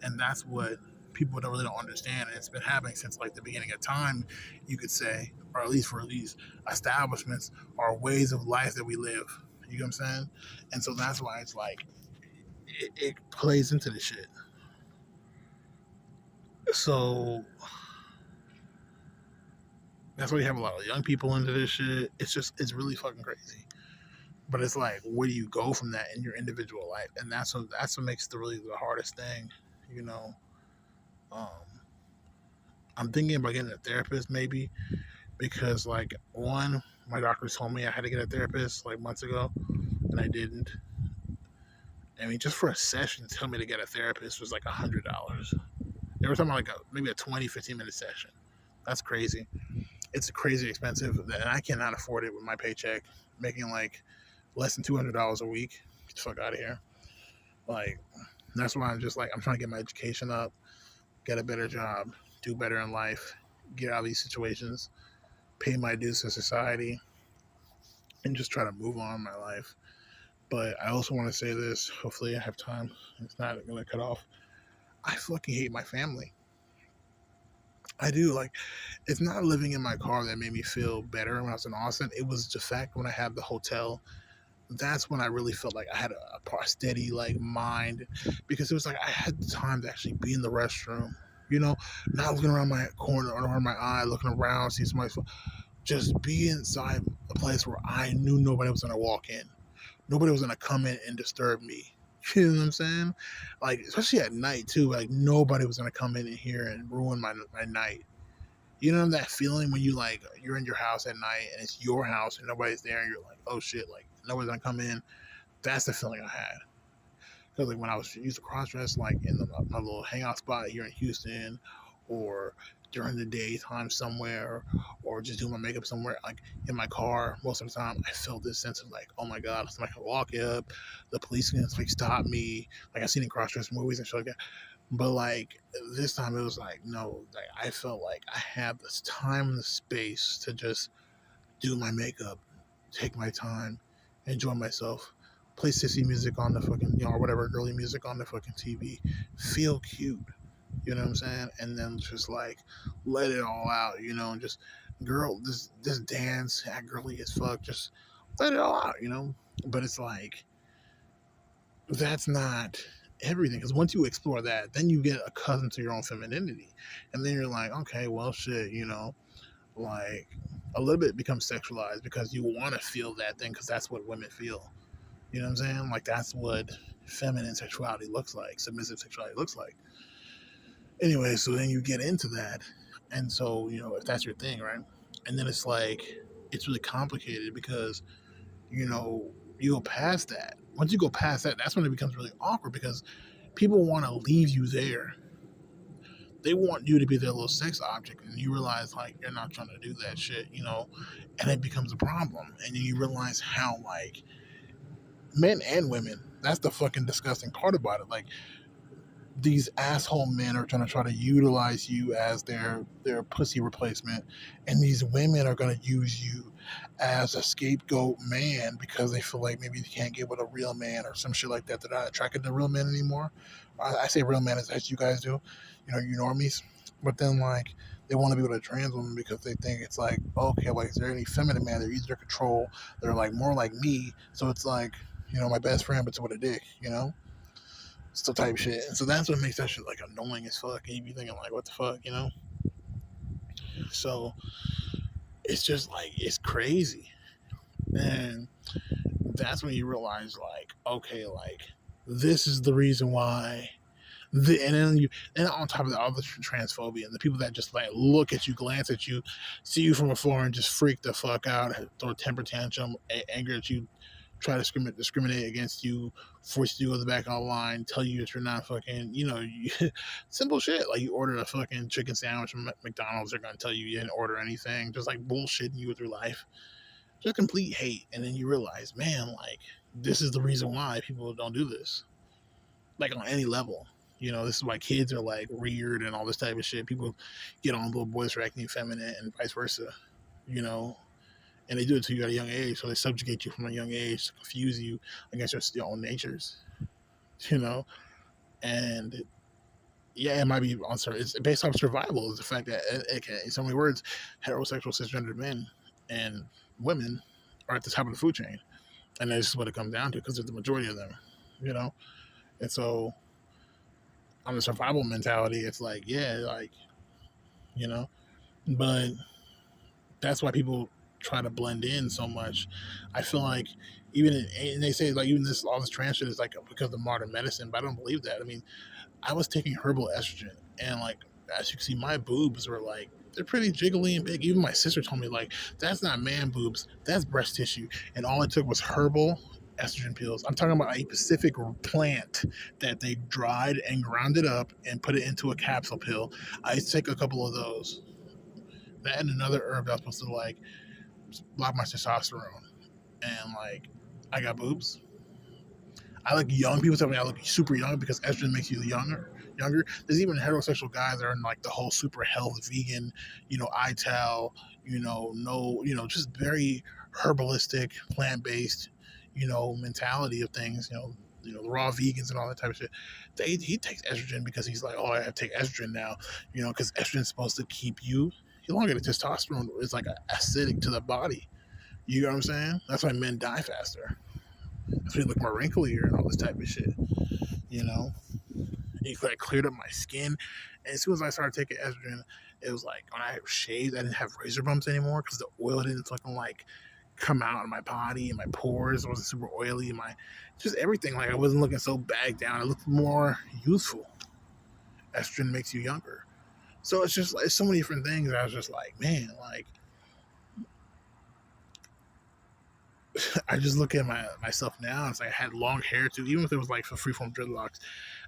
And that's what people don't understand. And it's been happening since like the beginning of time, you could say, or at least for these establishments or ways of life that we live. You know what I'm saying? And so that's why it's like it plays into the shit. So that's why you have a lot of young people into this shit. It's really fucking crazy. But it's like, where do you go from that in your individual life? And that's what makes the hardest thing, you know. Um, I'm thinking about getting a therapist maybe because like one, my doctor told me I had to get a therapist like months ago, and I didn't. I mean, just for a session, to tell me to get a therapist was like $100. They were talking about like maybe a 20-15 minute session. That's crazy. It's crazy expensive, and I cannot afford it with my paycheck, making like less than $200 a week. Get the fuck out of here. Like, that's why I'm just like, I'm trying to get my education up, get a better job, do better in life, get out of these situations, pay my dues to society, and just try to move on in my life. But I also want to say this. Hopefully, I have time. It's not going to cut off. I fucking hate my family. I do. Like, it's not living in my car that made me feel better when I was in Austin. It was the fact when I had the hotel. That's when I really felt like I had a steady like mind, because it was like I had the time to actually be in the restroom, not looking around my corner or around my eye, looking around, see somebody, just be inside a place where I knew nobody was gonna walk in, nobody was gonna come in and disturb me. You know what I'm saying? Like, especially at night too. Like nobody was gonna come in here and ruin my night. You know that feeling when you're in your house at night and it's your house and nobody's there and you're like, oh shit, like nobody's gonna come in. That's the feeling I had. Because like when I was used to cross dress, like in my little hangout spot here in Houston, or during the daytime somewhere, or just doing my makeup somewhere, like in my car, most of the time I felt this sense of like, oh my god, somebody can walk up, the police can like stop me. Like I've seen in cross dress movies and shit like that. But like this time it was like no, like I felt like I had this time and the space to just do my makeup, take my time, enjoy myself, play sissy music on the fucking, or whatever girly music on the fucking TV, feel cute, you know what I'm saying? And then just like let it all out, and just girl, this dance, act girly as fuck, just let it all out. But it's like that's not everything. Because once you explore that, then you get accustomed to your own femininity, and then you're like, okay, well, shit, like a little bit becomes sexualized because you want to feel that thing because that's what women feel. You know what I'm saying? Like that's what feminine sexuality looks like, submissive sexuality looks like. Anyway, so then you get into that, and so if that's your thing, right? And then it's like it's really complicated because you know you go past that. Once you go past that, that's when it becomes really awkward because people want to leave you there. They want you to be their little sex object, and you realize like you're not trying to do that shit, and it becomes a problem. And then you realize how like men and women. That's the fucking disgusting part about it. Like these asshole men are try to utilize you as their pussy replacement, and these women are gonna use you as a scapegoat man because they feel like maybe they can't get with a real man or some shit like that. They're not attracted to real men anymore. I say real men as you guys do, you normies. But then like they want to be with a trans woman because they think it's like okay, like is there any feminine man? They're easier to control. They're like more like me, so it's like my best friend, but with a dick. So type shit. And so that's what makes that shit like annoying as fuck. And you be thinking like, what the fuck? So it's just like it's crazy. And that's when you realize like, okay, like this is the reason why and then on top of all the transphobia and the people that just like look at you, glance at you, see you from afar and just freak the fuck out, throw a temper tantrum, anger at you, try to discriminate against you, force you to go to the back of the line, tell you that you're not fucking, simple shit. Like you ordered a fucking chicken sandwich from McDonald's, they're gonna tell you didn't order anything, just like bullshitting you with your life, just complete hate. And then you realize, man, like this is the reason why people don't do this, like on any level. This is why kids are like reared and all this type of shit. People get on little boys for acting effeminate and vice versa. You know, and they do it to you at a young age, so they subjugate you from a young age to confuse you against your own natures, you know. And yeah, it might be on. It's based off survival. Is the fact that in so many words, heterosexual cisgendered men and women are at the top of the food chain, and that's what it comes down to because there's the majority of them, you know. And so on the survival mentality, it's like yeah, like you know, but that's why people try to blend in so much. I feel like and they say like even this all this trans shit is like because of modern medicine, but I don't believe that. I mean, I was taking herbal estrogen, and like as you can see, my boobs were like they're pretty jiggly and big. Even my sister told me like that's not man boobs, that's breast tissue, and all it took was herbal estrogen pills. I'm talking about a specific plant that they dried and ground it up and put it into a capsule pill. I used to take a couple of those. That and another herb that was supposed to like block my testosterone, and like I got boobs. I like young people tell me I look super young because estrogen makes you younger. Younger. There's even heterosexual guys that are in like the whole super health, vegan, ITAL, no, just very herbalistic, plant based, mentality of things. The raw vegans and all that type of shit. He takes estrogen because he's like, oh, I have to take estrogen now, because estrogen is supposed to keep you longer. The testosterone is like acidic to the body. You know what I'm saying? That's why men die faster. That's why you look more wrinklier and all this type of shit. You know, it like cleared up my skin. And as soon as I started taking estrogen, it was like when I shaved, I didn't have razor bumps anymore because the oil didn't fucking like come out of my body and my pores wasn't super oily and my just everything. Like I wasn't looking so bagged down. I looked more youthful. Estrogen makes you younger. So it's just like so many different things. I was just like, man, like I just look at myself now. It's like I had long hair too, even if it was like for freeform dreadlocks.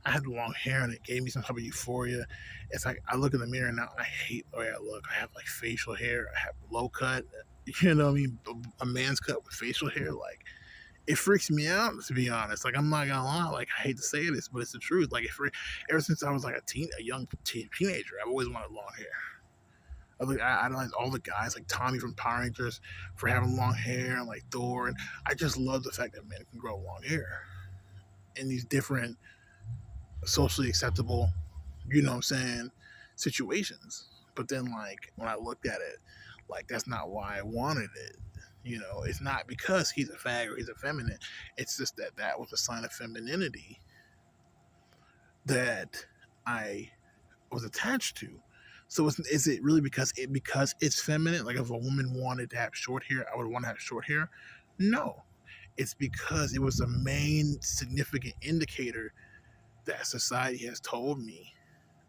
I had long hair and it gave me some type of euphoria. It's like I look in the mirror now and I hate the way I look. I have like facial hair. I have low cut. You know what I mean? A man's cut with facial hair, like it freaks me out to be honest. Like I'm not gonna lie. Like I hate to say this, but it's the truth. Like ever since I was like a young teenager, I've always wanted long hair. I idolize all the guys like Tommy from Power Rangers for having long hair and like Thor, and I just love the fact that men can grow long hair in these different socially acceptable, what I'm saying, situations. But then like when I looked at it, like that's not why I wanted it. It's not because he's a fag or he's effeminate. It's just that that was a sign of femininity that I was attached to. So is it really because it's feminine? Like if a woman wanted to have short hair, I would want to have short hair. No, it's because it was a main significant indicator that society has told me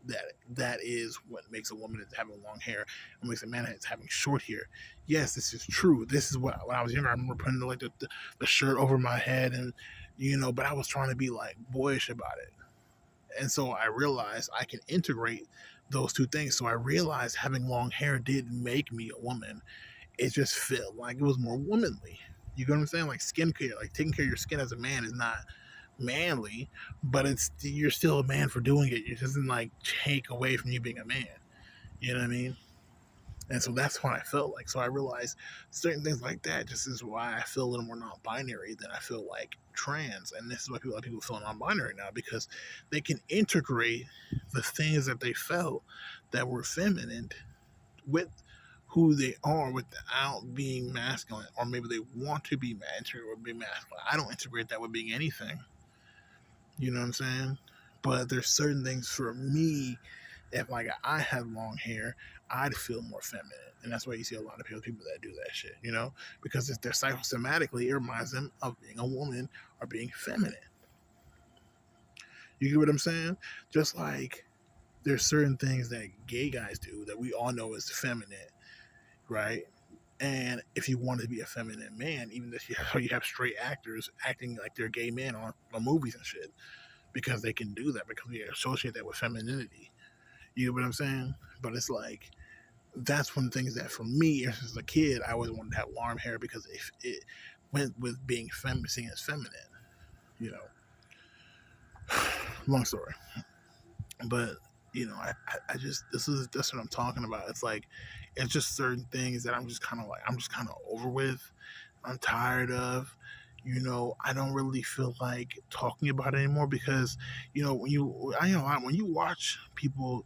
that that is what makes a woman having long hair and makes a man having short hair. Yes, this is true. This is what when I was younger, I remember putting like the shirt over my head and but I was trying to be like boyish about it. And so I realized I can integrate those two things. So I realized having long hair did make me a woman. It just felt like it was more womanly. You get what I'm saying? Like skincare, like taking care of your skin as a man is not manly, but it's you're still a man for doing it. It doesn't like take away from you being a man. You know what I mean? And so that's what I felt like. So I realized certain things like that just is why I feel a little more non-binary than I feel like trans. And this is why a lot of people feel non-binary now because they can integrate the things that they felt that were feminine with who they are without being masculine, or maybe they want to be or be masculine. I don't integrate that with being anything. You know what I'm saying? But there's certain things for me. If like I had long hair, I'd feel more feminine, and that's why you see a lot of people that do that shit. Because if they're psychosomatically, it reminds them of being a woman or being feminine. You get what I'm saying? Just like there's certain things that gay guys do that we all know is feminine, right? And if you want to be a feminine man, even if you have straight actors acting like they're gay men on movies and shit, because they can do that because we associate that with femininity. You know what I'm saying? But it's like that's one of the things that for me as a kid I always wanted to have long hair because if it went with being seen as feminine. You know, long story, but I just that's what I'm talking about. It's like it's just certain things that I'm just kind of over with. I'm tired of. I don't really feel like talking about it anymore because when you watch people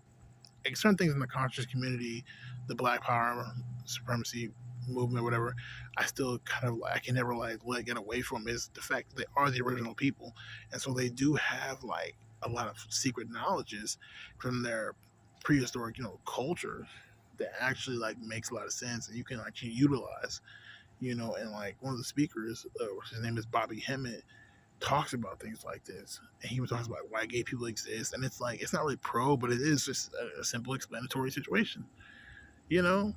like certain things in the conscious community, the Black Power supremacy movement, whatever, I still kind of like I can never like let get away from is the fact that they are the original people, and so they do have like a lot of secret knowledges from their prehistoric culture that actually like makes a lot of sense and you can actually utilize. And like one of the speakers, his name is Bobby Hemmett, talks about things like this, and he was talking about why gay people exist, and it's like it's not really pro, but it is just a simple explanatory situation, you know.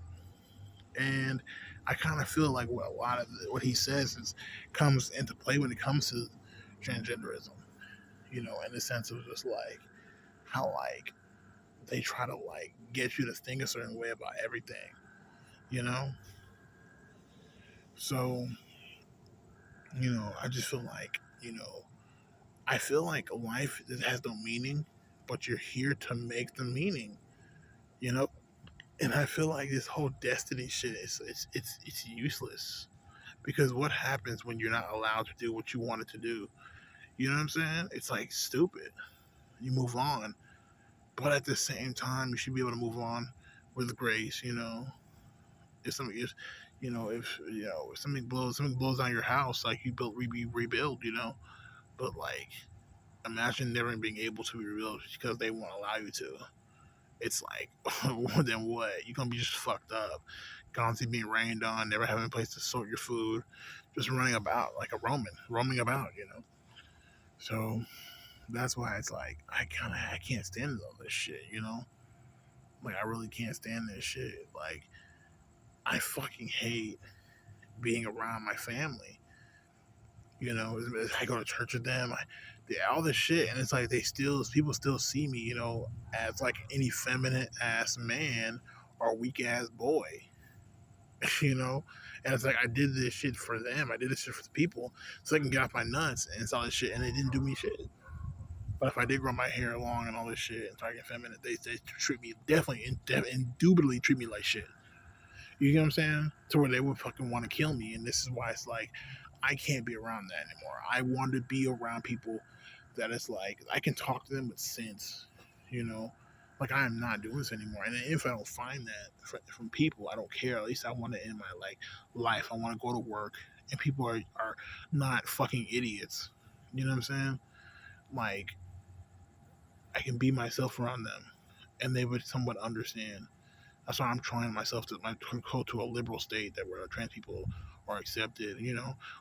And I kind of feel like what a lot of what he says is comes into play when it comes to transgenderism, in the sense of just like how like they try to like get you to think a certain way about everything, you know. So I just feel like I feel like life has no meaning, but you're here to make the meaning, you know. And I feel like this whole destiny shit is useless because what happens when you're not allowed to do what you wanted to do? You know what I'm saying? It's like stupid. You move on, but at the same time, you should be able to move on with grace. If something is, if something blows down your house, like you rebuild. But like imagine never being able to rebuild because they won't allow you to. It's like, then what? You're gonna be just fucked up, constantly being rained on, never having a place to sort your food, just running about like a roaming about. So that's why it's like I can't stand all this shit. Like I really can't stand this shit. Like I fucking hate being around my family. I go to church with them. All this shit, and it's like people still see me, as like an effeminate ass man or weak ass boy, you know. And it's like I did this shit for them. I did this shit for the people, so I can get off my nuts and all this shit, and they didn't do me shit. But if I did grow my hair long and all this shit and try to get feminine, they treat me indubitably treat me like shit. You know what I'm saying? To where they would fucking want to kill me. And this is why it's like, I can't be around that anymore. I want to be around people that it's like, I can talk to them with sense, you know? Like I am not doing this anymore. And if I don't find that from people, I don't care. At least I want to end my life. I want to go to work, and people are not fucking idiots. You know what I'm saying? Like I can be myself around them, and they would somewhat understand. That's why I'm trying myself to go to a liberal state that where trans people are accepted.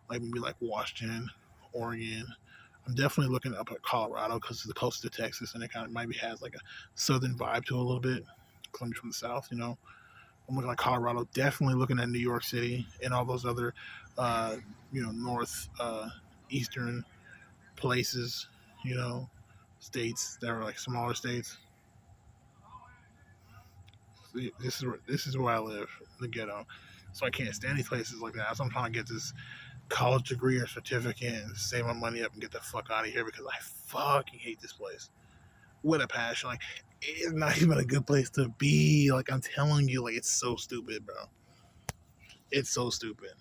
Like maybe like Washington, Oregon. I'm definitely looking up at Colorado because it's the closest to Texas, and it kind of maybe has like a southern vibe to it a little bit. Coming from the south. I'm looking at Colorado. Definitely looking at New York City and all those other, uh, north, eastern places. You know, states that are like smaller states. This is where I live, the ghetto. So I can't stand these places like that. So I'm trying to get this college degree or certificate and save my money up and get the fuck out of here because I fucking hate this place with a passion. Like it's not even a good place to be. Like I'm telling you, like it's so stupid, bro. It's so stupid.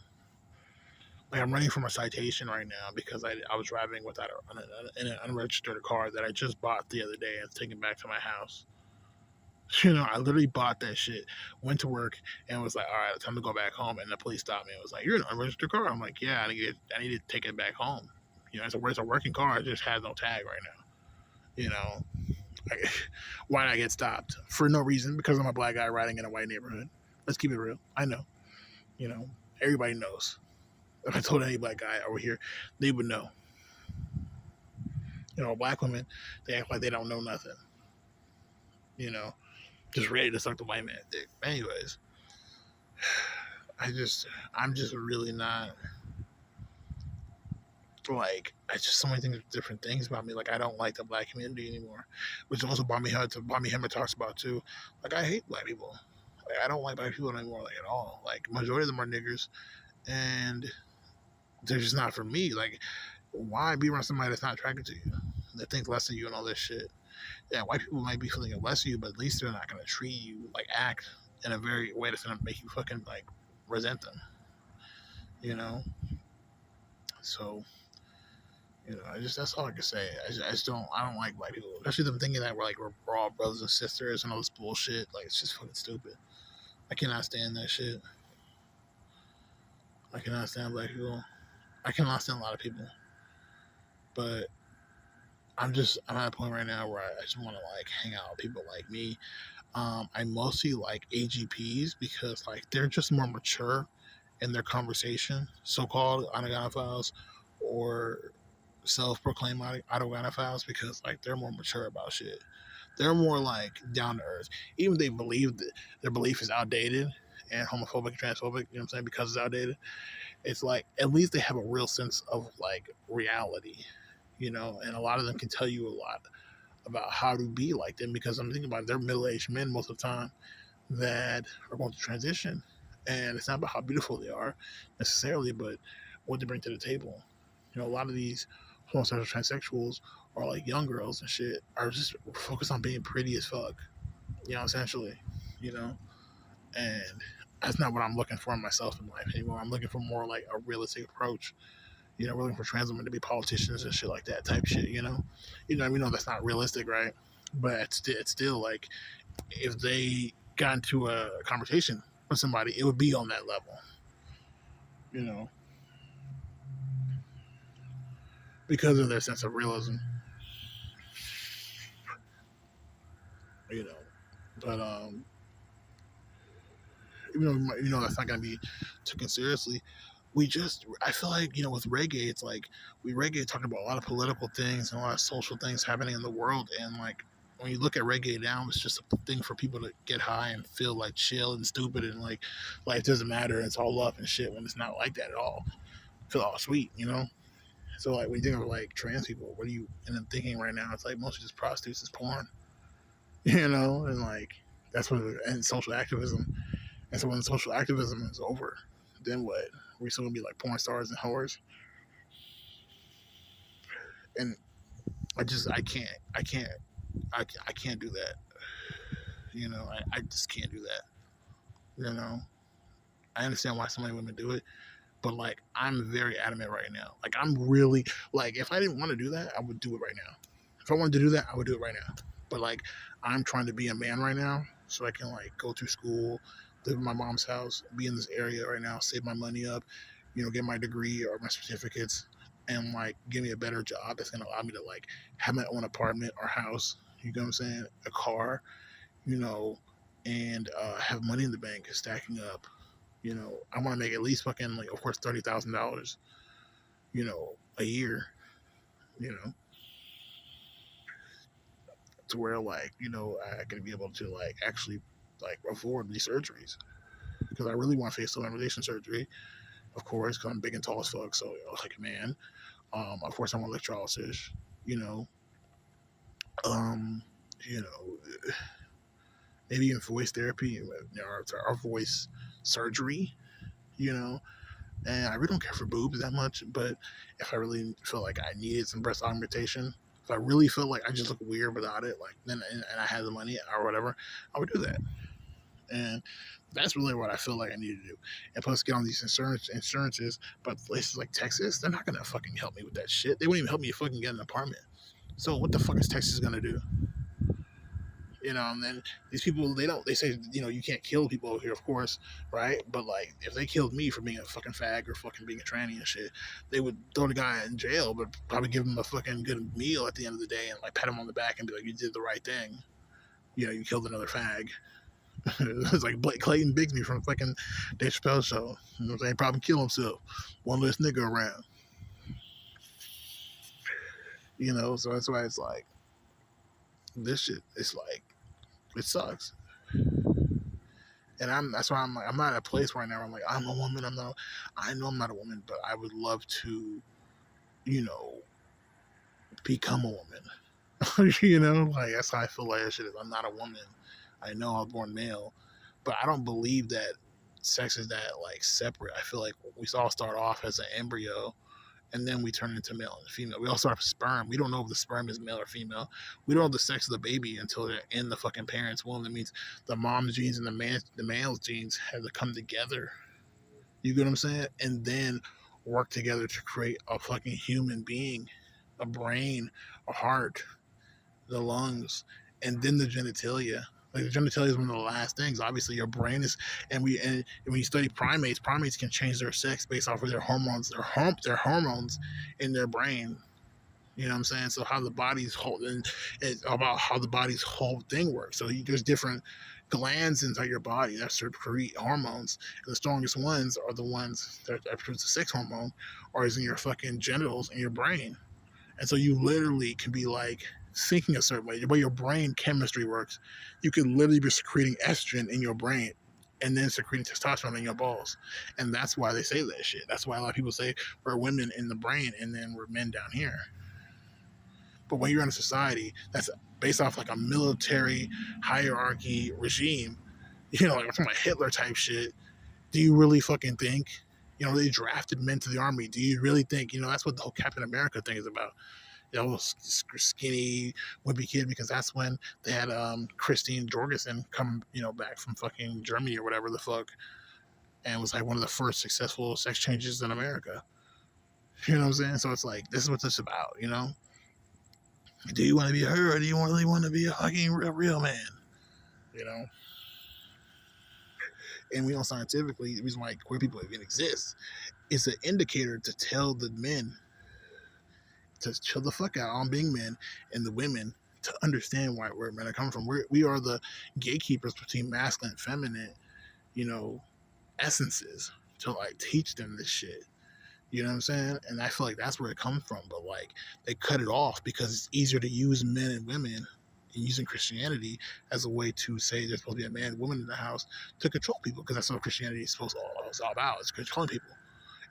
Like I'm running from a citation right now because I was driving without an unregistered car that I just bought the other day and taken back to my house. I literally bought that shit, went to work, and was like, all right, time to go back home. And the police stopped me and was like, you're an unregistered car. I'm like, yeah, I need to take it back home. It's a working car. It just has no tag right now. You know, like, why not get stopped? For no reason, because I'm a black guy riding in a white neighborhood. Let's keep it real. I know. You know, everybody knows. If I told any black guy over here, they would know. Black women, they act like they don't know nothing. You know, just ready to suck the white man dick. Anyways, I'm just really not like. I just so many things, different things about me. Like I don't like the black community anymore, which also Bobby Hemmer talks about too. Like I hate black people. Like I don't like black people anymore, like at all. Like majority of them are niggers, and they're just not for me. Like why be around somebody that's not attracted to you, that thinks less of you and all this shit? Yeah, white people might be feeling less of you, but at least they're not gonna treat you like act in a very way that's gonna make you fucking like resent them. You know. So I just that's all I can say. I just don't like black people, especially them thinking that we're all brothers and sisters and all this bullshit. Like it's just fucking stupid. I cannot stand that shit. I cannot stand black people. I cannot stand a lot of people, but I'm at a point right now where I just want to like hang out with people like me. I mostly like AGPs because like they're just more mature in their conversation, so-called autogonophiles or self-proclaimed autogonophiles, because like they're more mature about shit. They're more like down to earth. Even if they believe that their belief is outdated and homophobic and transphobic, you know what I'm saying, because it's outdated, it's like at least they have a real sense of like reality, and a lot of them can tell you a lot about how to be like them because I'm thinking about it, they're middle-aged men most of the time that are going to transition. And it's not about how beautiful they are necessarily, but what they bring to the table. A lot of these homosexual transsexuals are like young girls and shit are just focused on being pretty as fuck, essentially, you know, and that's not what I'm looking for in myself in life anymore. I'm looking for more like a realistic approach. We're looking for trans women to be politicians and shit like that type shit. We know that's not realistic, right? But it's still like if they got into a conversation with somebody, it would be on that level, you know, because of their sense of realism, you know. But even though that's not gonna be taken seriously, I feel like with reggae, it's like reggae talking about a lot of political things and a lot of social things happening in the world, and like when you look at reggae now, it's just a thing for people to get high and feel like chill and stupid and like life doesn't matter and it's all love and shit when it's not like that at all. Feel all sweet. So like when you think of like trans people, what do you end up thinking right now? It's like mostly just prostitutes, is porn, and like that's what and social activism. And so when social activism is over, then what? We still gonna be like porn stars and whores? And I can't do that. I just can't do that. You know, I understand why so many women do it, but like I'm very adamant right now. Like I'm really like if I didn't want to do that, I would do it right now. If I wanted to do that, I would do it right now. But like, I'm trying to be a man right now, so I can like go through school, live in my mom's house, be in this area right now, save my money up, get my degree or my certificates, and like give me a better job that's gonna allow me to like have my own apartment or house. You know what I'm saying? A car, you know, and have money in the bank stacking up. I want to make at least fucking like, of course, $30,000, a year. You know, to where like I can be able to like actually like afford these surgeries because I really want facial emulation surgery, of course, because I'm big and tall as fuck, so like a man. Of course, I want electrolysis. You know, um, you know, maybe even voice therapy or voice surgery. You know, and I really don't care for boobs that much, but if I really feel like I needed some breast augmentation, if I really felt like I just look weird without it, like then and I had the money or whatever, I would do that. And that's really what I feel like I need to do. And plus, get on these insurances. But places like Texas, they're not gonna fucking help me with that shit. They wouldn't even help me fucking get an apartment. So what the fuck is Texas gonna do? And then these people, they say, you can't kill people over here, of course, right? But like, if they killed me for being a fucking fag or fucking being a tranny and shit, they would throw the guy in jail, but probably give him a fucking good meal at the end of the day and like pat him on the back and be like, you did the right thing. You killed another fag. It's like Blake Clayton Bigsby from fucking Dave Chappelle show. You know what I'm saying? Probably kill himself. One less nigga around. So that's why it's like, this shit, it's like, it sucks. And that's why I'm like, I'm not at a place right now where I'm like, I'm a woman. I know I'm not a woman, but I would love to, you know, become a woman. Like that's how I feel like that shit is. I'm not a woman. I know I was born male, but I don't believe that sex is that like separate. I feel like we all start off as an embryo and then we turn into male and female. We all start with sperm. We don't know if the sperm is male or female. We don't know the sex of the baby until they're in the fucking parent's womb. That means the mom's genes and the male's genes have to come together. You get what I'm saying? And then work together to create a fucking human being, a brain, a heart, the lungs, and then the genitalia. Like the genitalia is one of the last things. Obviously, your brain is, and when you study primates can change their sex based off of their hormones, their hormones in their brain. You know what I'm saying? So how the body's whole, and it's about how the body's whole thing works. So there's different glands inside your body that secrete hormones, and the strongest ones are the ones that produce the sex hormone, or is in your fucking genitals and your brain. And so you literally can be like thinking a certain way. The way your brain chemistry works, you could literally be secreting estrogen in your brain and then secreting testosterone in your balls. And that's why they say that shit. That's why a lot of people say we're women in the brain and then we're men down here. But when you're in a society that's based off like a military hierarchy regime, like I'm talking about Hitler type shit, do you really fucking think, they drafted men to the army? Do you really think, that's what the whole Captain America thing is about? Skinny wimpy kid, because that's when they had Christine Jorgensen come, back from fucking Germany or whatever the fuck, and was like one of the first successful sex changes in America. You know what I'm saying? So it's like, this is what this is about, Do you want to be her, or do you really want to be a fucking real man? You know? And we know scientifically, the reason why queer people even exist is an indicator to tell the men to chill the fuck out on being men, and the women to understand where men are coming from. We are the gatekeepers between masculine and feminine, you know, essences to like teach them this shit. You know what I'm saying? And I feel like that's where it comes from. But like they cut it off because it's easier to use men and women and using Christianity as a way to say there's supposed to be a man and woman in the house to control people, because that's what Christianity is supposed to it's all about. It's controlling people.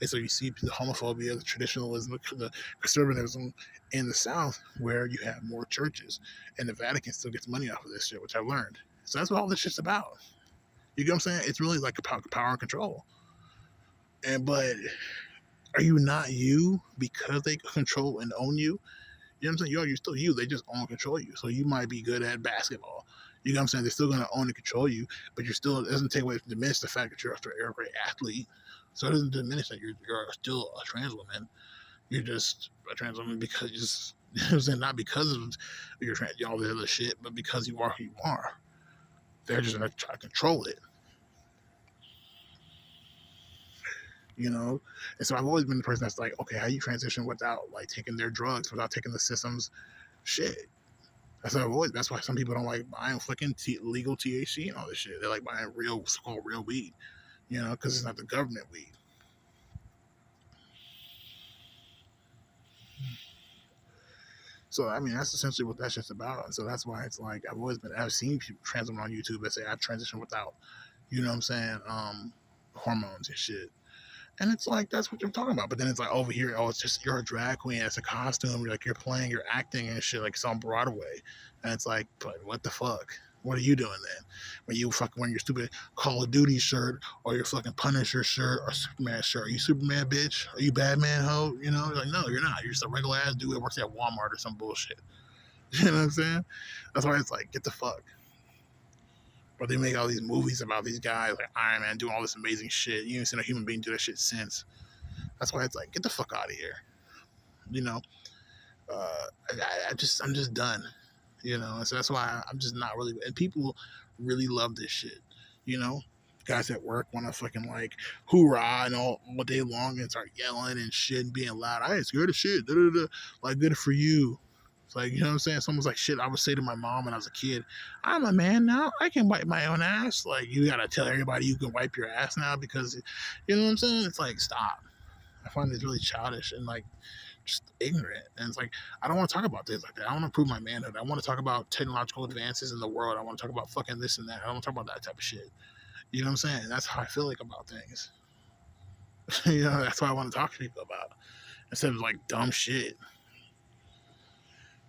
And so you see the homophobia, the traditionalism, the conservatism in the South, where you have more churches, and the Vatican still gets money off of this shit, which I've learned. So that's what all this shit's about. You get what I'm saying? It's really like a power and control. But are you not you because they control and own you? You know what I'm saying? You're still you. They just own and control you. So you might be good at basketball. You know what I'm saying? They're still going to own and control you, but it doesn't take away, diminish the fact that you're a great athlete. So it doesn't diminish that you're still a trans woman. You're just a trans woman because You know what I'm saying? Not because of your trans, all the other shit, but because you are who you are. They're just gonna try to control it, you know. And so I've always been the person that's like, okay, how you transition without like taking their drugs, without taking the system's shit. That's why some people don't like buying fucking legal THC and all this shit. They like buying real, so-called real weed, you know, because it's not the government weed. So I mean, that's essentially what that shit's about. And so that's why it's like I've seen people trans women on YouTube that say I transitioned without, you know what I'm saying, hormones and shit. And it's like that's what you're talking about. But then it's like over here, oh, it's just you're a drag queen, it's a costume, you're like you're playing, you're acting and shit, like it's on Broadway. And it's like, but what the fuck? What are you doing then? When you fucking wearing your stupid Call of Duty shirt or your fucking Punisher shirt or Superman shirt? Are you Superman bitch? Are you Batman hoe? You know, you're like, no, you're not. You're just a regular ass dude that works at Walmart or some bullshit. You know what I'm saying? That's why it's like, get the fuck. But they make all these movies about these guys like Iron Man doing all this amazing shit. You ain't seen a human being do that shit since. That's why it's like, get the fuck out of here. You know, I'm just done. You know, and so that's why I'm just not really. And people really love this shit. You know, guys at work want to fucking like hoorah and all day long and start yelling and shit and being loud. I ain't scared of shit. Da, da, da. Like, good for you. It's like, you know what I'm saying? Someone's like, shit, I would say to my mom when I was a kid, I'm a man now. I can wipe my own ass. Like, you got to tell everybody you can wipe your ass now because, you know what I'm saying? It's like, stop. I find it really childish and like just ignorant. And it's like, I don't want to talk about things like that. I want to prove my manhood. I want to talk about technological advances in the world. I want to talk about fucking this and that. I don't want to talk about that type of shit. You know what I'm saying? That's how I feel like about things. You know, that's what I want to talk to people about instead of like dumb shit.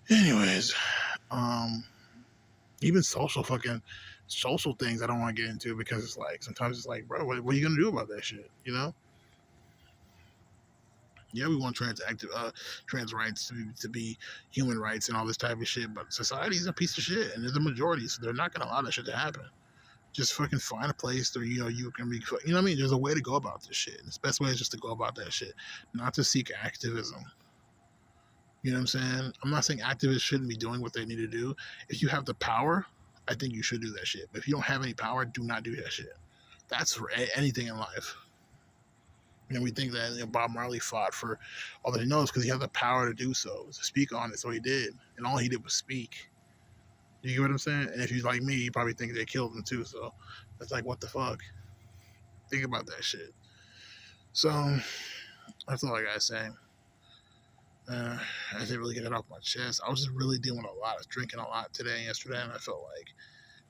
Anyways, um, even social things I don't want to get into because it's like sometimes it's like, bro, what are you gonna do about that shit? You know? Yeah, we want trans rights to be human rights and all this type of shit, but society's a piece of shit and they're the majority, so they're not gonna allow that shit to happen. Just fucking find a place where you can be, you know what I mean? There's a way to go about this shit. And the best way is just to go about that shit, not to seek activism. You know what I'm saying? I'm not saying activists shouldn't be doing what they need to do. If you have the power, I think you should do that shit. But if you don't have any power, do not do that shit. That's for anything in life. You know, we think that Bob Marley fought for all that he knows because he had the power to do so, to speak on it. So he did, and all he did was speak. You get what I'm saying? And if he's like me, you probably think they killed him too. So it's like, what the fuck? Think about that shit. So that's all I gotta say. I didn't really get it off my chest. I was just really dealing with a lot. I was drinking a lot today and yesterday, and I felt like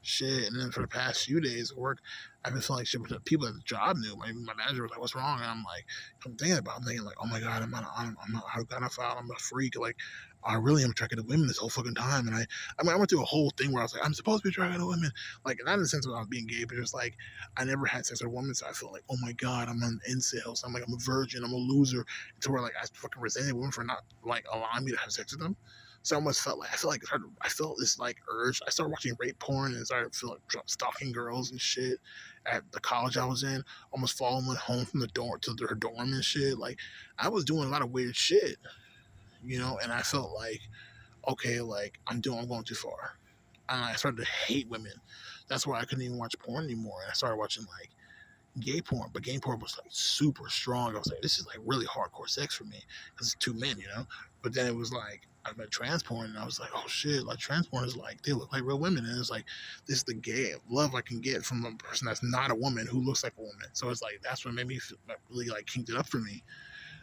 shit. And then for the past few days of work, I've been feeling like shit. But the people at the job knew. My manager was like, "What's wrong?" And I'm like, I'm thinking like, "Oh my god, I'm not pedophile. I'm a freak. Like, I really am attracted to women this whole fucking time." And I mean, I went through a whole thing where I was like, "I'm supposed to be attracted to women." Like, not in the sense of I was being gay, but just like I never had sex with a woman, so I feel like, "Oh my god, I'm an incel. So I'm like, I'm a virgin. I'm a loser." To where like I fucking resented women for not like allowing me to have sex with them. So I almost felt like I felt this like urge. I started watching rape porn and started feeling like stalking girls and shit at the college I was in. Almost following home from the dorm to their dorm and shit. Like I was doing a lot of weird shit, you know. And I felt like okay, like I'm going too far. And I started to hate women. That's why I couldn't even watch porn anymore. And I started watching like gay porn, but gay porn was like super strong. I was like, this is like really hardcore sex for me because it's two men, you know. But then it was like I met trans porn, and I was like, oh shit, like trans porn is like they look like real women, and it's like this is the gay love I can get from a person that's not a woman who looks like a woman. So it's like that's what made me feel, like, really like kinked it up for me.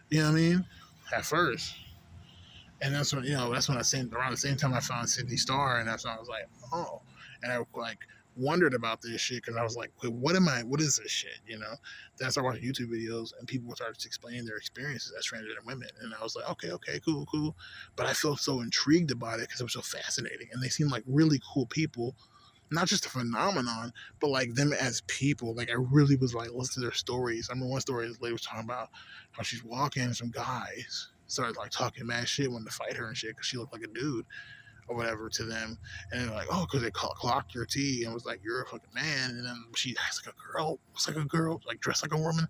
You know what I mean? At first. And that's when that's when I seen around the same time I found Sydney Star, and that's when I was like, oh, and I like wondered about this shit because I was like, wait, what is this shit? You know? Then I started watching YouTube videos, and people started explaining their experiences as transgender women, and I was like, okay, cool, but I felt so intrigued about it because it was so fascinating, and they seemed like really cool people. Not just a phenomenon, but like them as people. Like I really was like listening to their stories. I remember one story this lady was talking about how she's walking and some guys started like talking mad shit, wanting to fight her and shit because she looked like a dude or whatever to them. And they're like, oh, because they clocked your T and was like, you're a fucking man. And then she acts like a girl, looks like a girl, like dressed like a woman.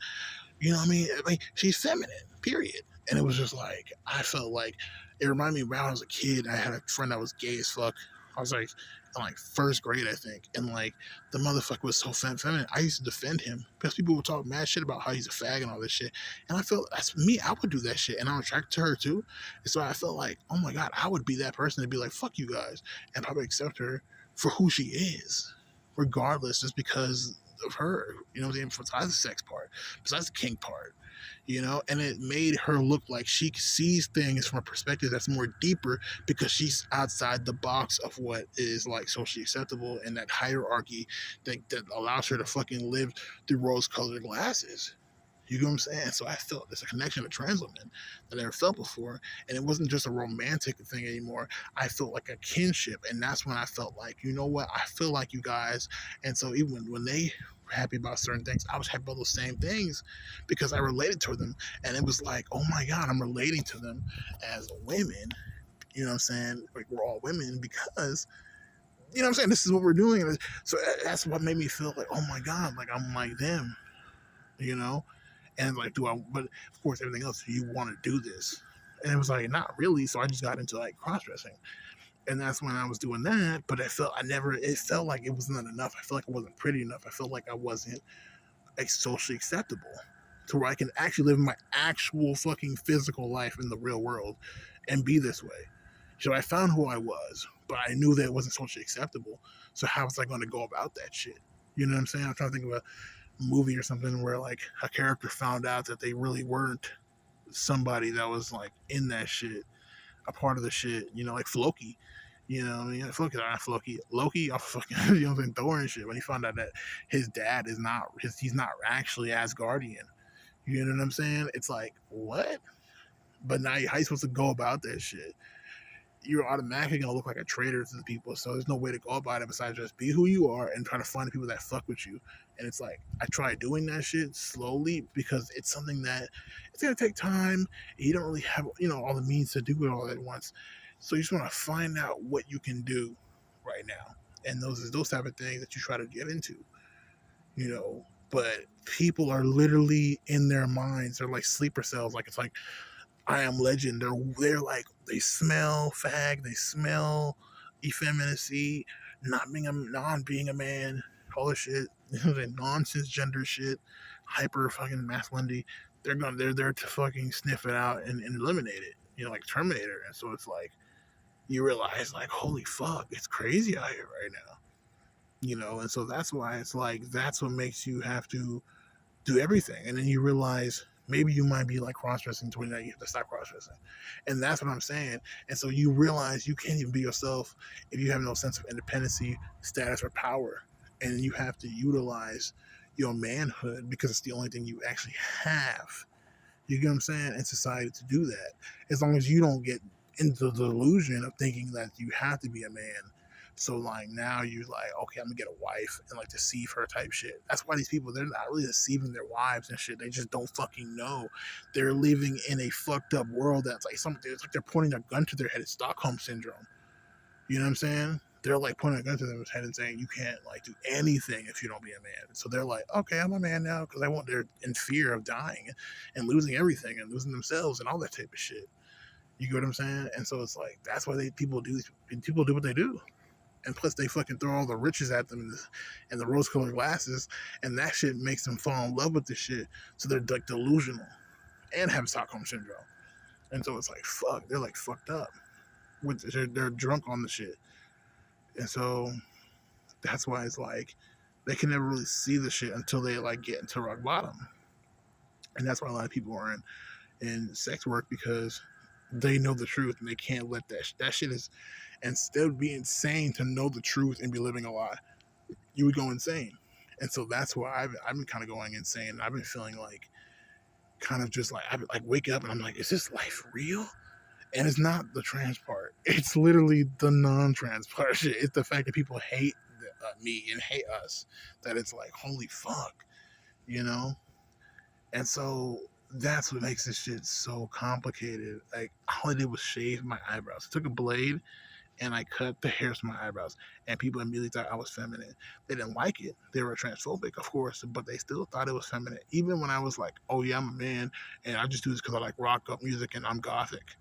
You know what I mean? I mean, she's feminine, period. And it was just like, I felt like it reminded me when I was a kid. I had a friend that was gay as fuck. I was like in like first grade, I think, and like the motherfucker was so feminine. I used to defend him because people would talk mad shit about how he's a fag and all this shit. And I felt that's me. I would do that shit, and I'm attracted to her too. And so I felt like, oh my god, I would be that person to be like, fuck you guys, and probably accept her for who she is, regardless, just because of her. You know what I'm saying? Besides the sex part, besides the kink part, and it made her look like she sees things from a perspective that's more deeper because she's outside the box of what is like socially acceptable and that hierarchy that allows her to fucking live through rose-colored glasses. You know what I'm saying? So I felt there's a connection to trans women that I never felt before. And it wasn't just a romantic thing anymore. I felt like a kinship. And that's when I felt like, you know what? I feel like you guys. And so even when they were happy about certain things, I was happy about those same things because I related to them. And it was like, oh my God, I'm relating to them as women. You know what I'm saying? Like we're all women because what I'm saying? This is what we're doing. So that's what made me feel like, oh my God, like I'm like them, you know? And like, but of course, everything else, you want to do this. And it was like, not really. So I just got into like cross dressing. And that's when I was doing that. But it felt like it wasn't enough. I felt like I wasn't pretty enough. I felt like I wasn't like socially acceptable to where I can actually live my actual fucking physical life in the real world and be this way. So I found who I was, but I knew that it wasn't socially acceptable. So how was I going to go about that shit? You know what I'm saying? I'm trying to think of a movie or something where like a character found out that they really weren't somebody that was like in that shit, a part of the shit, like Floki. Floki, not Floki. Loki, off fucking, Thor and shit. When he found out that his dad he's not actually Asgardian. You know what I'm saying? It's like, what? But now how you supposed to go about that shit? You're automatically gonna look like a traitor to the people. So there's no way to go about it besides just be who you are and try to find the people that fuck with you. And it's like I tried doing that shit slowly because it's something that it's gonna take time. You don't really have all the means to do it all at once. So you just want to find out what you can do right now, and those type of things that you try to get into. But people are literally in their minds. They're like sleeper cells. Like it's like I Am Legend. They're like they smell fag, they smell effeminacy, not being a man, all this shit, nonsense gender shit, hyper fucking masculinity. They're there to fucking sniff it out and eliminate it. Like Terminator. And so it's like you realize like holy fuck, it's crazy out here right now. And so that's why it's like that's what makes you have to do everything. And then you realize maybe you might be like cross dressing to where you have to stop cross dressing. And that's what I'm saying. And so you realize you can't even be yourself if you have no sense of independency, status, or power. And you have to utilize your manhood because it's the only thing you actually have. You get what I'm saying? In society to do that. As long as you don't get into the delusion of thinking that you have to be a man. So like now you're like, okay, I'm gonna get a wife and like deceive her type shit. That's why these people, they're not really deceiving their wives and shit. They just don't fucking know. They're living in a fucked up world that's like something. It's like they're pointing a gun to their head. It's Stockholm syndrome. You know what I'm saying? They're like pointing a gun to their head and saying you can't like do anything if you don't be a man. So they're like, okay, I'm a man now because they're in fear of dying and losing everything and losing themselves and all that type of shit. You get what I'm saying? And so it's like that's why people do what they do. And plus, they fucking throw all the riches at them and the rose-colored glasses, and that shit makes them fall in love with this shit. So they're like delusional and have Stockholm syndrome. And so it's like fuck, they're like fucked up. They're drunk on the shit, and so that's why it's like they can never really see the shit until they like get into rock bottom. And that's why a lot of people are in sex work because they know the truth and they can't let that shit is instead of being insane to know the truth and be living a lie, you would go insane. And so that's why I've been kind of going insane. I've been feeling like kind of just like I like wake up and I'm like, is this life real? And it's not the trans part. It's literally the non-trans part. Shit. It's the fact that people hate me and hate us. That it's like, holy fuck, you know. And so that's what makes this shit so complicated. Like all I did was shave my eyebrows. I took a blade and I cut the hairs from my eyebrows, and people immediately thought I was feminine. They didn't like it. They were transphobic, of course, but they still thought it was feminine. Even when I was like, "Oh yeah, I'm a man, and I just do this because I like rock up music and I'm gothic,"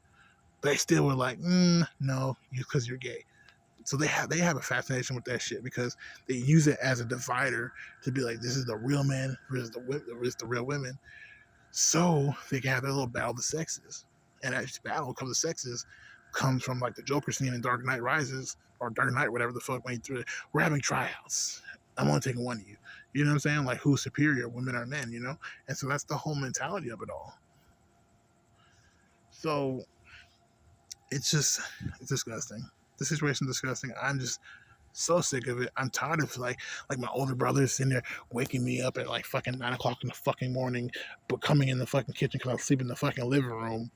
they still were like, "No, because you're gay." So they have a fascination with that shit because they use it as a divider to be like, "This is the real men, this is the real women." So they can have their little battle of the sexes, and that battle of the sexes comes from like the Joker scene in Dark Knight Rises or Dark Knight, whatever the fuck went through it. We're having tryouts. I'm only taking one of you. You know what I'm saying? Like who's superior, women or men? You know, and so that's the whole mentality of it all. So it's disgusting. The situation is disgusting. I'm just so sick of it. I'm tired of like my older brother's in there waking me up at like fucking 9 o'clock in the fucking morning, but coming in the fucking kitchen because I sleep in the fucking living room,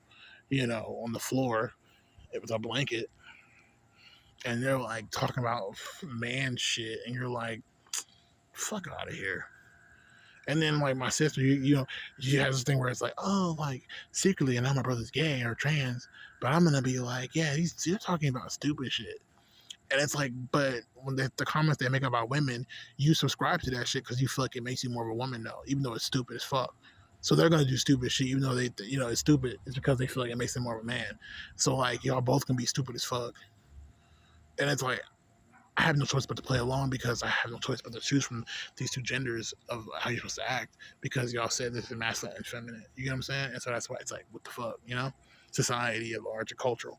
on the floor with a blanket, and they're like talking about man shit, and you're like, fuck out of here. And then like my sister, she has this thing where it's like, oh, like secretly, and now my brother's gay or trans, but I'm gonna be like, yeah, you're talking about stupid shit. And it's like, but when the comments they make about women, you subscribe to that shit because you feel like it makes you more of a woman, though, even though it's stupid as fuck. So they're gonna do stupid shit, even though it's stupid. It's because they feel like it makes them more of a man. So like, y'all both can be stupid as fuck, and it's like, I have no choice but to play along because I have no choice but to choose from these two genders of how you're supposed to act because y'all said this is masculine and feminine. You know what I'm saying? And so that's why it's like, what the fuck, Society at large and cultural.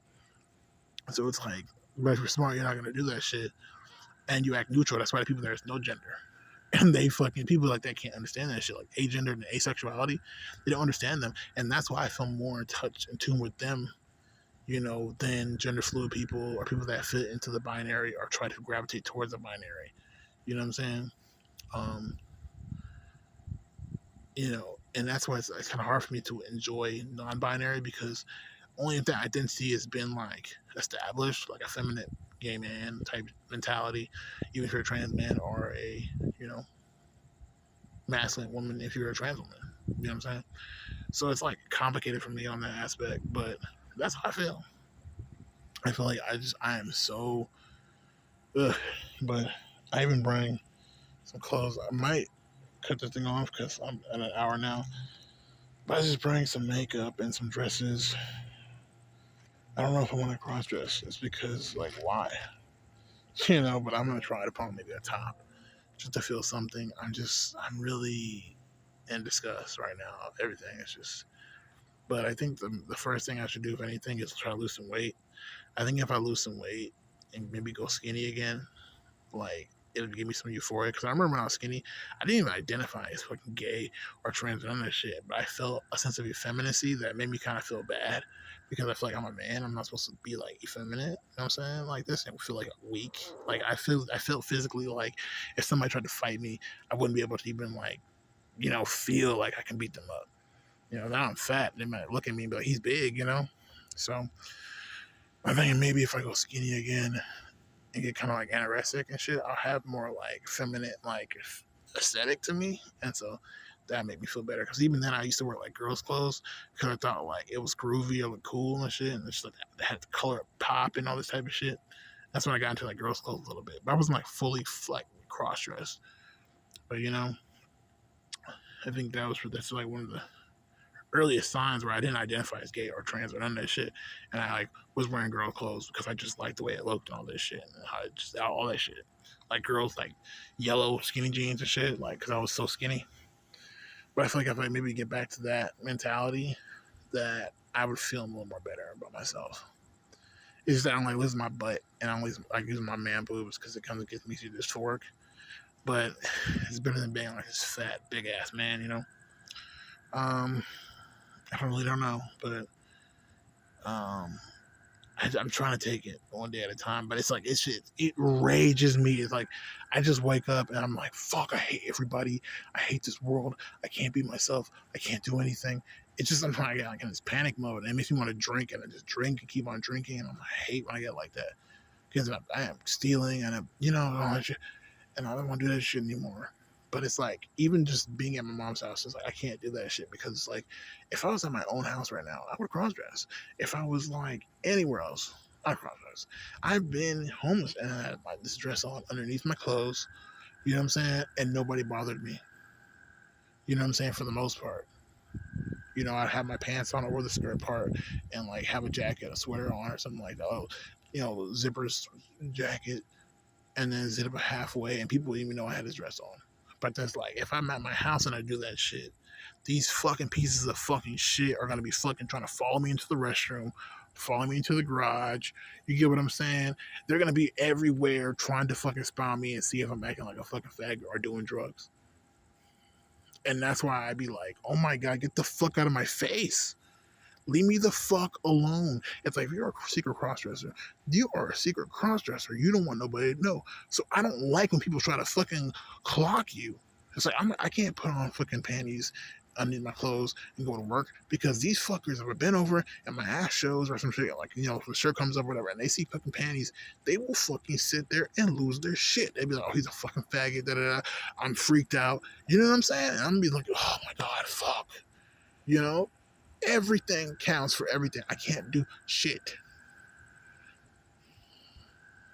So it's like, but if you're smart, you're not gonna do that shit and you act neutral. That's why the people there's no gender. And they fucking people like that can't understand that shit, like agender and asexuality. They don't understand them, and that's why I feel more in touch in tune with them, than gender fluid people or people that fit into the binary or try to gravitate towards the binary. You know what I'm saying? Um, and that's why it's kind of hard for me to enjoy non-binary because only if that identity has been like established, like a feminine gay man type mentality, even if you're a trans man or a you know masculine woman if you're a trans woman. You know what I'm saying? So it's like complicated for me on that aspect, but that's how I feel. I feel like I am so ugh. But I even bring some clothes. I might cut this thing off because I'm at an hour now. But I just bring some makeup and some dresses. I don't know if I want to cross dress. It's because like why? But I'm gonna try to put on maybe a top just to feel something. I'm really in disgust right now. Everything is just. But I think the first thing I should do, if anything, is try to lose some weight. I think if I lose some weight and maybe go skinny again, like it'll give me some euphoria. Because I remember when I was skinny, I didn't even identify as fucking gay or trans or none of that shit. But I felt a sense of effeminacy that made me kind of feel bad because I feel like I'm a man. I'm not supposed to be like effeminate. You know what I'm saying? Like this, and feel like weak. Like I feel physically like if somebody tried to fight me, I wouldn't be able to even like feel like I can beat them up. Now I'm fat. They might look at me and be like, he's big. So I think maybe if I go skinny again and get kind of like anorexic and shit, I'll have more like feminine, like aesthetic to me. And so that made me feel better. Because even then, I used to wear like girls' clothes because I thought like it was groovy or look cool and shit. And it's like had the color pop and all this type of shit. That's when I got into like girls' clothes a little bit. But I wasn't like fully like cross dressed. But I think that's like one of the earliest signs where I didn't identify as gay or trans or none of that shit, and I like was wearing girl clothes because I just liked the way it looked and all this shit, and how it just all that shit, like girls like yellow skinny jeans and shit, like because I was so skinny. But I feel like if I maybe get back to that mentality, that I would feel a little more better about myself. It's just that I don't like losing my butt and I don't like using my man boobs because it kind of gets me through this to work. But it's better than being like this fat big ass man. Um, I really don't know, but um, I'm trying to take it one day at a time, but it's like it rages me. It's like I just wake up and I'm like, fuck, I hate everybody. I hate this world. I can't be myself. I can't do anything. It's just sometimes I get like in this panic mode and it makes me want to drink and I just drink and keep on drinking and I hate when I get like that because I am stealing and and I don't want to do that shit anymore. But it's like even just being at my mom's house, it's like I can't do that shit because it's like if I was at my own house right now, I would cross dress. If I was like anywhere else, I apologize. I've been homeless and I had like this dress on underneath my clothes. You know what I'm saying? And nobody bothered me. You know what I'm saying? For the most part. You know, I'd have my pants on over the skirt part and like have a jacket, a sweater on or something like that. Oh, you know, zippers jacket and then zip it halfway and people wouldn't even know I had this dress on. But that's like if I'm at my house and I do that shit, these fucking pieces of fucking shit are gonna be fucking trying to follow me into the restroom, follow me into the garage. You get what I'm saying? They're gonna be everywhere trying to fucking spy on me and see if I'm acting like a fucking faggot or doing drugs. And that's why I'd be like, oh my god, get the fuck out of my face. Leave me the fuck alone. It's like if you're a secret crossdresser, you are a secret crossdresser. You don't want nobody to know. So I don't like when people try to fucking clock you. It's like I can't put on fucking panties underneath my clothes and go to work because these fuckers have been over and my ass shows or some shit like if the shirt comes up or whatever and they see fucking panties, they will fucking sit there and lose their shit. They'd be like, oh, he's a fucking faggot. Da, da, da. I'm freaked out. You know what I'm saying? And I'm gonna be like, oh my god, fuck. You know, everything counts for everything. I can't do shit.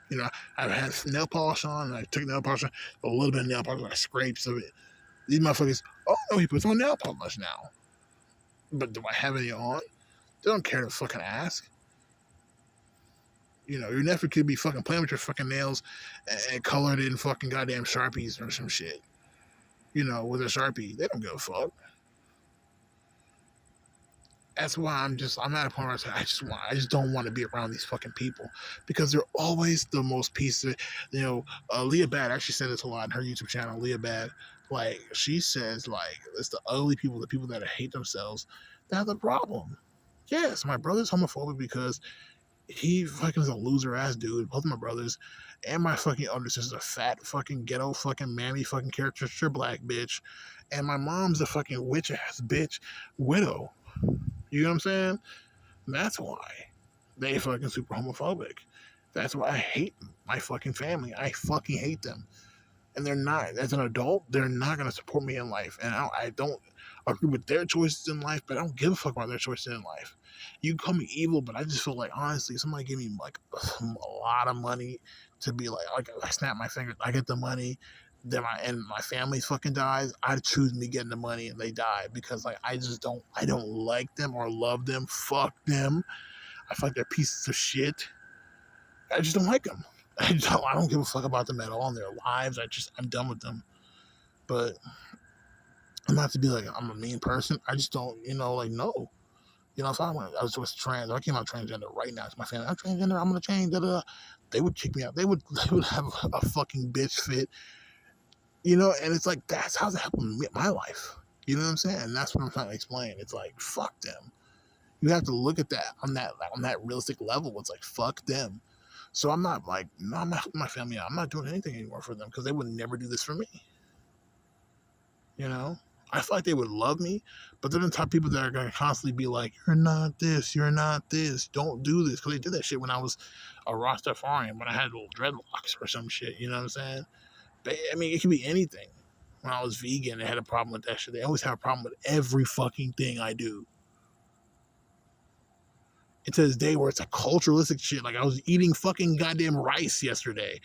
You know, I've had nail polish on, and I took nail polish on, a little bit of nail polish, like scrapes of it. These motherfuckers, oh no, he puts on nail polish now. But do I have any on? They don't care to fucking ask. You know, your nephew could be fucking playing with your fucking nails and colored in fucking goddamn Sharpies or some shit. You know, with a Sharpie. They don't give a fuck. That's why I'm at a point where I just don't want to be around these fucking people because they're always the most piece of, Leah Bad actually said this a lot in her YouTube channel. Leah Bad, like she says, like it's the ugly people, the people that hate themselves, that have the problem. Yes, my brother's homophobic because he fucking is a loser ass dude. Both of my brothers and my fucking older sister's a fat fucking ghetto fucking mammy fucking caricature black bitch, and my mom's a fucking witch ass bitch widow. You know what I'm saying? That's why they fucking super homophobic. That's why I hate my fucking family. I fucking hate them. And they're not, as an adult, they're not going to support me in life. And I don't agree with their choices in life, but I don't give a fuck about their choices in life. You call me evil, but I just feel like, honestly, somebody give me like a lot of money to be like I snap my fingers, I get the money, then my family fucking dies. I choose me getting the money and they die because like I don't like them or love them. Fuck them. I feel like they're pieces of shit. I just don't like them. I don't give a fuck about them at all in their lives. I'm done with them. But I'm not to be like I'm a mean person. I just don't, like no. If I was just trans, if I came out transgender right now, it's my family. I'm transgender. I'm gonna change. Da, da, da. They would kick me out. They would have a fucking bitch fit. And it's like that's how that happened in my life. You know what I'm saying? And that's what I'm trying to explain. It's like fuck them. You have to look at that on that realistic level. It's like fuck them. So I'm not like, no, I'm not my family. I'm not doing anything anymore for them because they would never do this for me. I feel like they would love me, but they're the type of people that are going to constantly be like, you're not this, don't do this. Because they did that shit when I was a Rastafarian, when I had little dreadlocks or some shit. You know what I'm saying? But, I mean, it could be anything. When I was vegan, they had a problem with that shit. They always have a problem with every fucking thing I do. It's to this day where it's a culturalistic shit. Like I was eating fucking goddamn rice yesterday.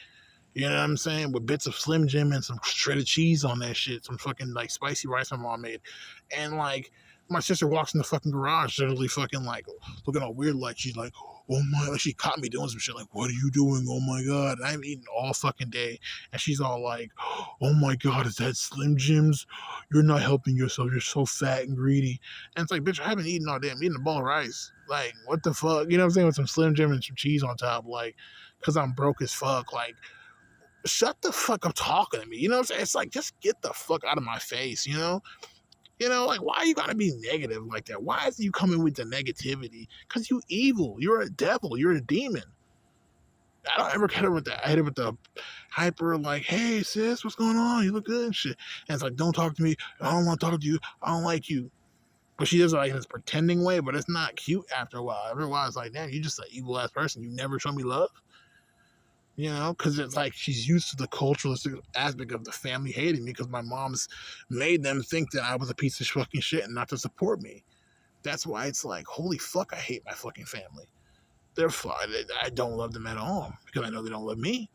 You know what I'm saying? With bits of Slim Jim and some shredded cheese on that shit. Some fucking like spicy rice my mom made. And like my sister walks in the fucking garage, suddenly fucking like looking all weird, like she's like, oh my, like she caught me doing some shit, like, what are you doing? Oh my god. And I haven't eaten all fucking day. And she's all like, oh my god, is that Slim Jims? You're not helping yourself. You're so fat and greedy. And it's like, bitch, I haven't eaten all day. I'm eating a bowl of rice. Like, what the fuck? You know what I'm saying? With some Slim Jim and some cheese on top, like, because I'm broke as fuck. Like, shut the fuck up talking to me. You know what I'm saying? It's like, just get the fuck out of my face, like, why you gotta be negative like that? Why is you coming with the negativity? Because you evil. You're a devil. You're a demon. I don't ever hit her with that. I hit her with the hyper, like, hey, sis, what's going on? You look good and shit. And it's like, don't talk to me. I don't want to talk to you. I don't like you. But she does it like in this pretending way, but it's not cute after a while. After a while, it's like, damn, you just an evil ass person. You never show me love. Because it's like she's used to the culturalistic aspect of the family hating me because my mom's made them think that I was a piece of fucking shit and not to support me. That's why it's like, holy fuck, I hate my fucking family. They're fine. I don't love them at all because I know they don't love me.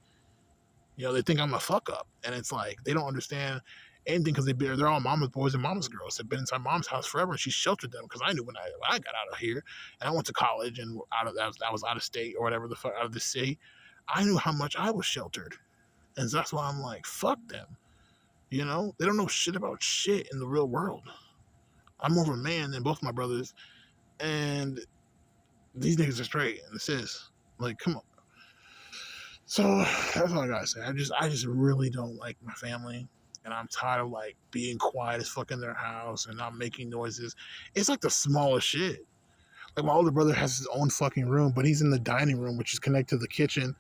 They think I'm a fuck up, and it's like they don't understand anything because they're all mama's boys and mama's girls. They've been inside mom's house forever, and she sheltered them because I knew when I got out of here and I went to college and I was out of state or whatever the fuck out of the city. I knew how much I was sheltered, and so that's why I'm like, fuck them. They don't know shit about shit in the real world. I'm more of a man than both my brothers, and these niggas are straight, and it says, like, come on. So that's all I gotta say. I just really don't like my family, and I'm tired of like being quiet as fuck in their house and not making noises. It's like the smallest shit. Like my older brother has his own fucking room, but he's in the dining room, which is connected to the kitchen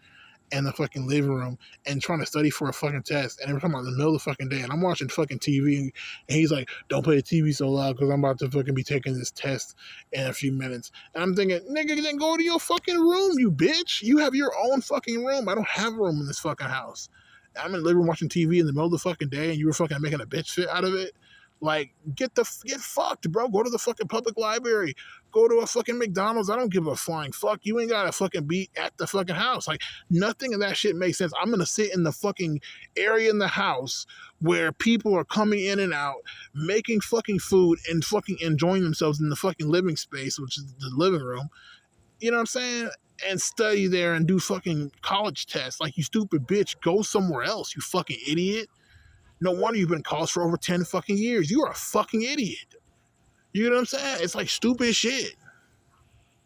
and the fucking living room, and trying to study for a fucking test. And every time I'm in the middle of the fucking day, and I'm watching fucking TV, and he's like, "Don't play the TV so loud because I'm about to fucking be taking this test in a few minutes." And I'm thinking, nigga, then go to your fucking room, you bitch. You have your own fucking room. I don't have a room in this fucking house. I'm in the living room watching TV in the middle of the fucking day, and you were fucking making a bitch fit out of it. Like, get fucked, bro. Go to the fucking public library. Go to a fucking McDonald's. I don't give a flying fuck. You ain't gotta fucking be at the fucking house. Like, nothing of that shit makes sense. I'm gonna sit in the fucking area in the house where people are coming in and out, making fucking food and fucking enjoying themselves in the fucking living space, which is the living room. You know what I'm saying? And study there and do fucking college tests. Like, you stupid bitch. Go somewhere else, you fucking idiot. No wonder you've been in college for over 10 fucking years. You are a fucking idiot. You know what I'm saying? It's like stupid shit.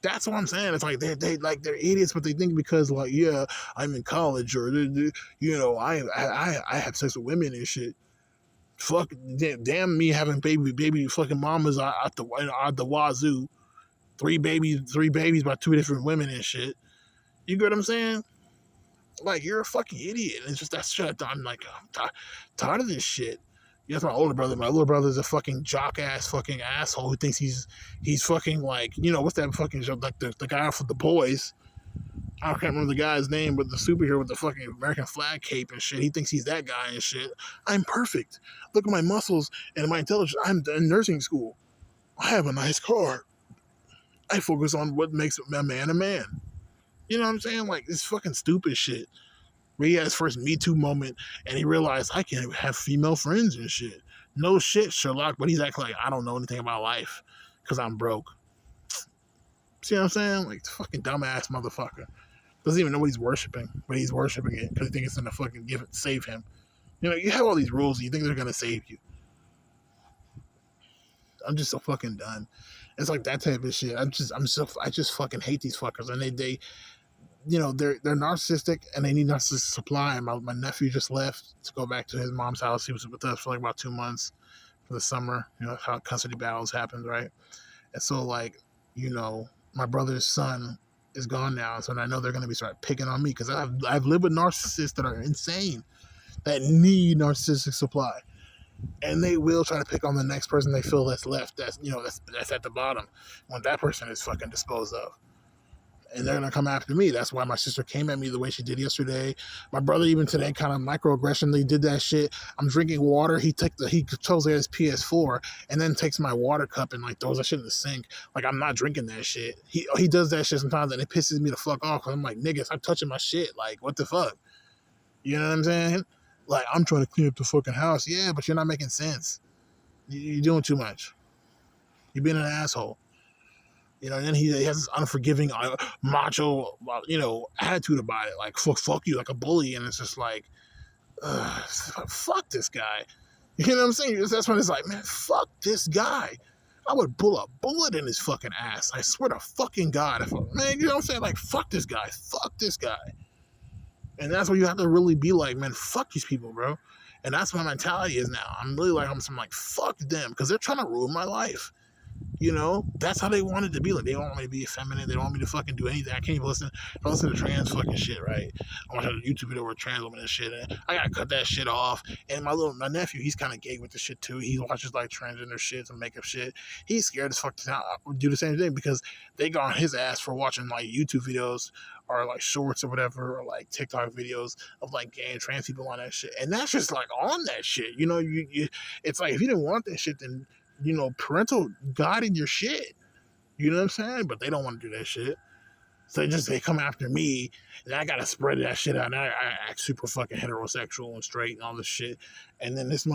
That's what I'm saying. It's like they're idiots, but they think because like, yeah, I'm in college or I have sex with women and shit. Fuck, damn me having baby fucking mamas at the wazoo. Three babies by two different women and shit. You get what I'm saying? Like, you're a fucking idiot. And it's just that shit. I'm like, I'm tired of this shit. That's my older brother. My little brother's a fucking jock ass fucking asshole who thinks he's fucking like, what's that fucking show? Like the guy for The Boys. I can't remember the guy's name, but the superhero with the fucking American flag cape and shit. He thinks he's that guy and shit. I'm perfect. Look at my muscles and my intelligence. I'm in nursing school. I have a nice car. I focus on what makes a man a man. You know what I'm saying? Like, this fucking stupid shit. Where he had his first Me Too moment and he realized I can have female friends and shit. No shit, Sherlock, but he's acting like I don't know anything about life because I'm broke. See what I'm saying? Like, fucking dumbass motherfucker. Doesn't even know what he's worshiping, but he's worshiping it because he thinks it's gonna fucking save him. You have all these rules and you think they're gonna save you. I'm just so fucking done. It's like that type of shit. I just fucking hate these fuckers, and they they're narcissistic and they need narcissistic supply. And my nephew just left to go back to his mom's house. He was with us for like about 2 months for the summer. How custody battles happen, right? And so like, my brother's son is gone now, so I know they're gonna be start picking on me because I've lived with narcissists that are insane, that need narcissistic supply, and they will try to pick on the next person they feel that's left. That's at the bottom when that person is fucking disposed of. And they're gonna come after me. That's why my sister came at me the way she did yesterday. My brother even today kind of microaggressionly did that shit. I'm drinking water. He chose his PS4 and then takes my water cup and like throws that shit in the sink. Like, I'm not drinking that shit. He does that shit sometimes and it pisses me the fuck off. Cause I'm like, nigga, stop touching my shit. Like, what the fuck? You know what I'm saying? Like, I'm trying to clean up the fucking house. Yeah, but you're not making sense. You're doing too much. You're being an asshole. And then he has this unforgiving, macho, attitude about it. Like, fuck you, like a bully. And it's just like, fuck this guy. You know what I'm saying? That's when it's like, man, fuck this guy. I would pull a bullet in his fucking ass. I swear to fucking God. Man, you know what I'm saying? Like, fuck this guy. Fuck this guy. And that's what you have to really be like, man, fuck these people, bro. And that's what my mentality is now. I'm really like, I'm like, fuck them. Because they're trying to ruin my life. That's how they wanted to be. Like, they don't want me to be effeminate. They don't want me to fucking do anything. I can't even listen to trans fucking shit, right? I watched a YouTube video with trans women and shit, and I gotta cut that shit off. And my nephew, he's kind of gay with the shit too. He watches like transgender shit and makeup shit. He's scared as fuck to do the same thing because they got on his ass for watching like YouTube videos or like shorts or whatever, or like TikTok videos of like gay and trans people on that shit. And that's just like on that shit. It's like, if you didn't want that shit, then parental guiding your shit. You know what I'm saying? But they don't want to do that shit. So they come after me, and I gotta spread that shit out. And I act super fucking heterosexual and straight and all this shit. And then this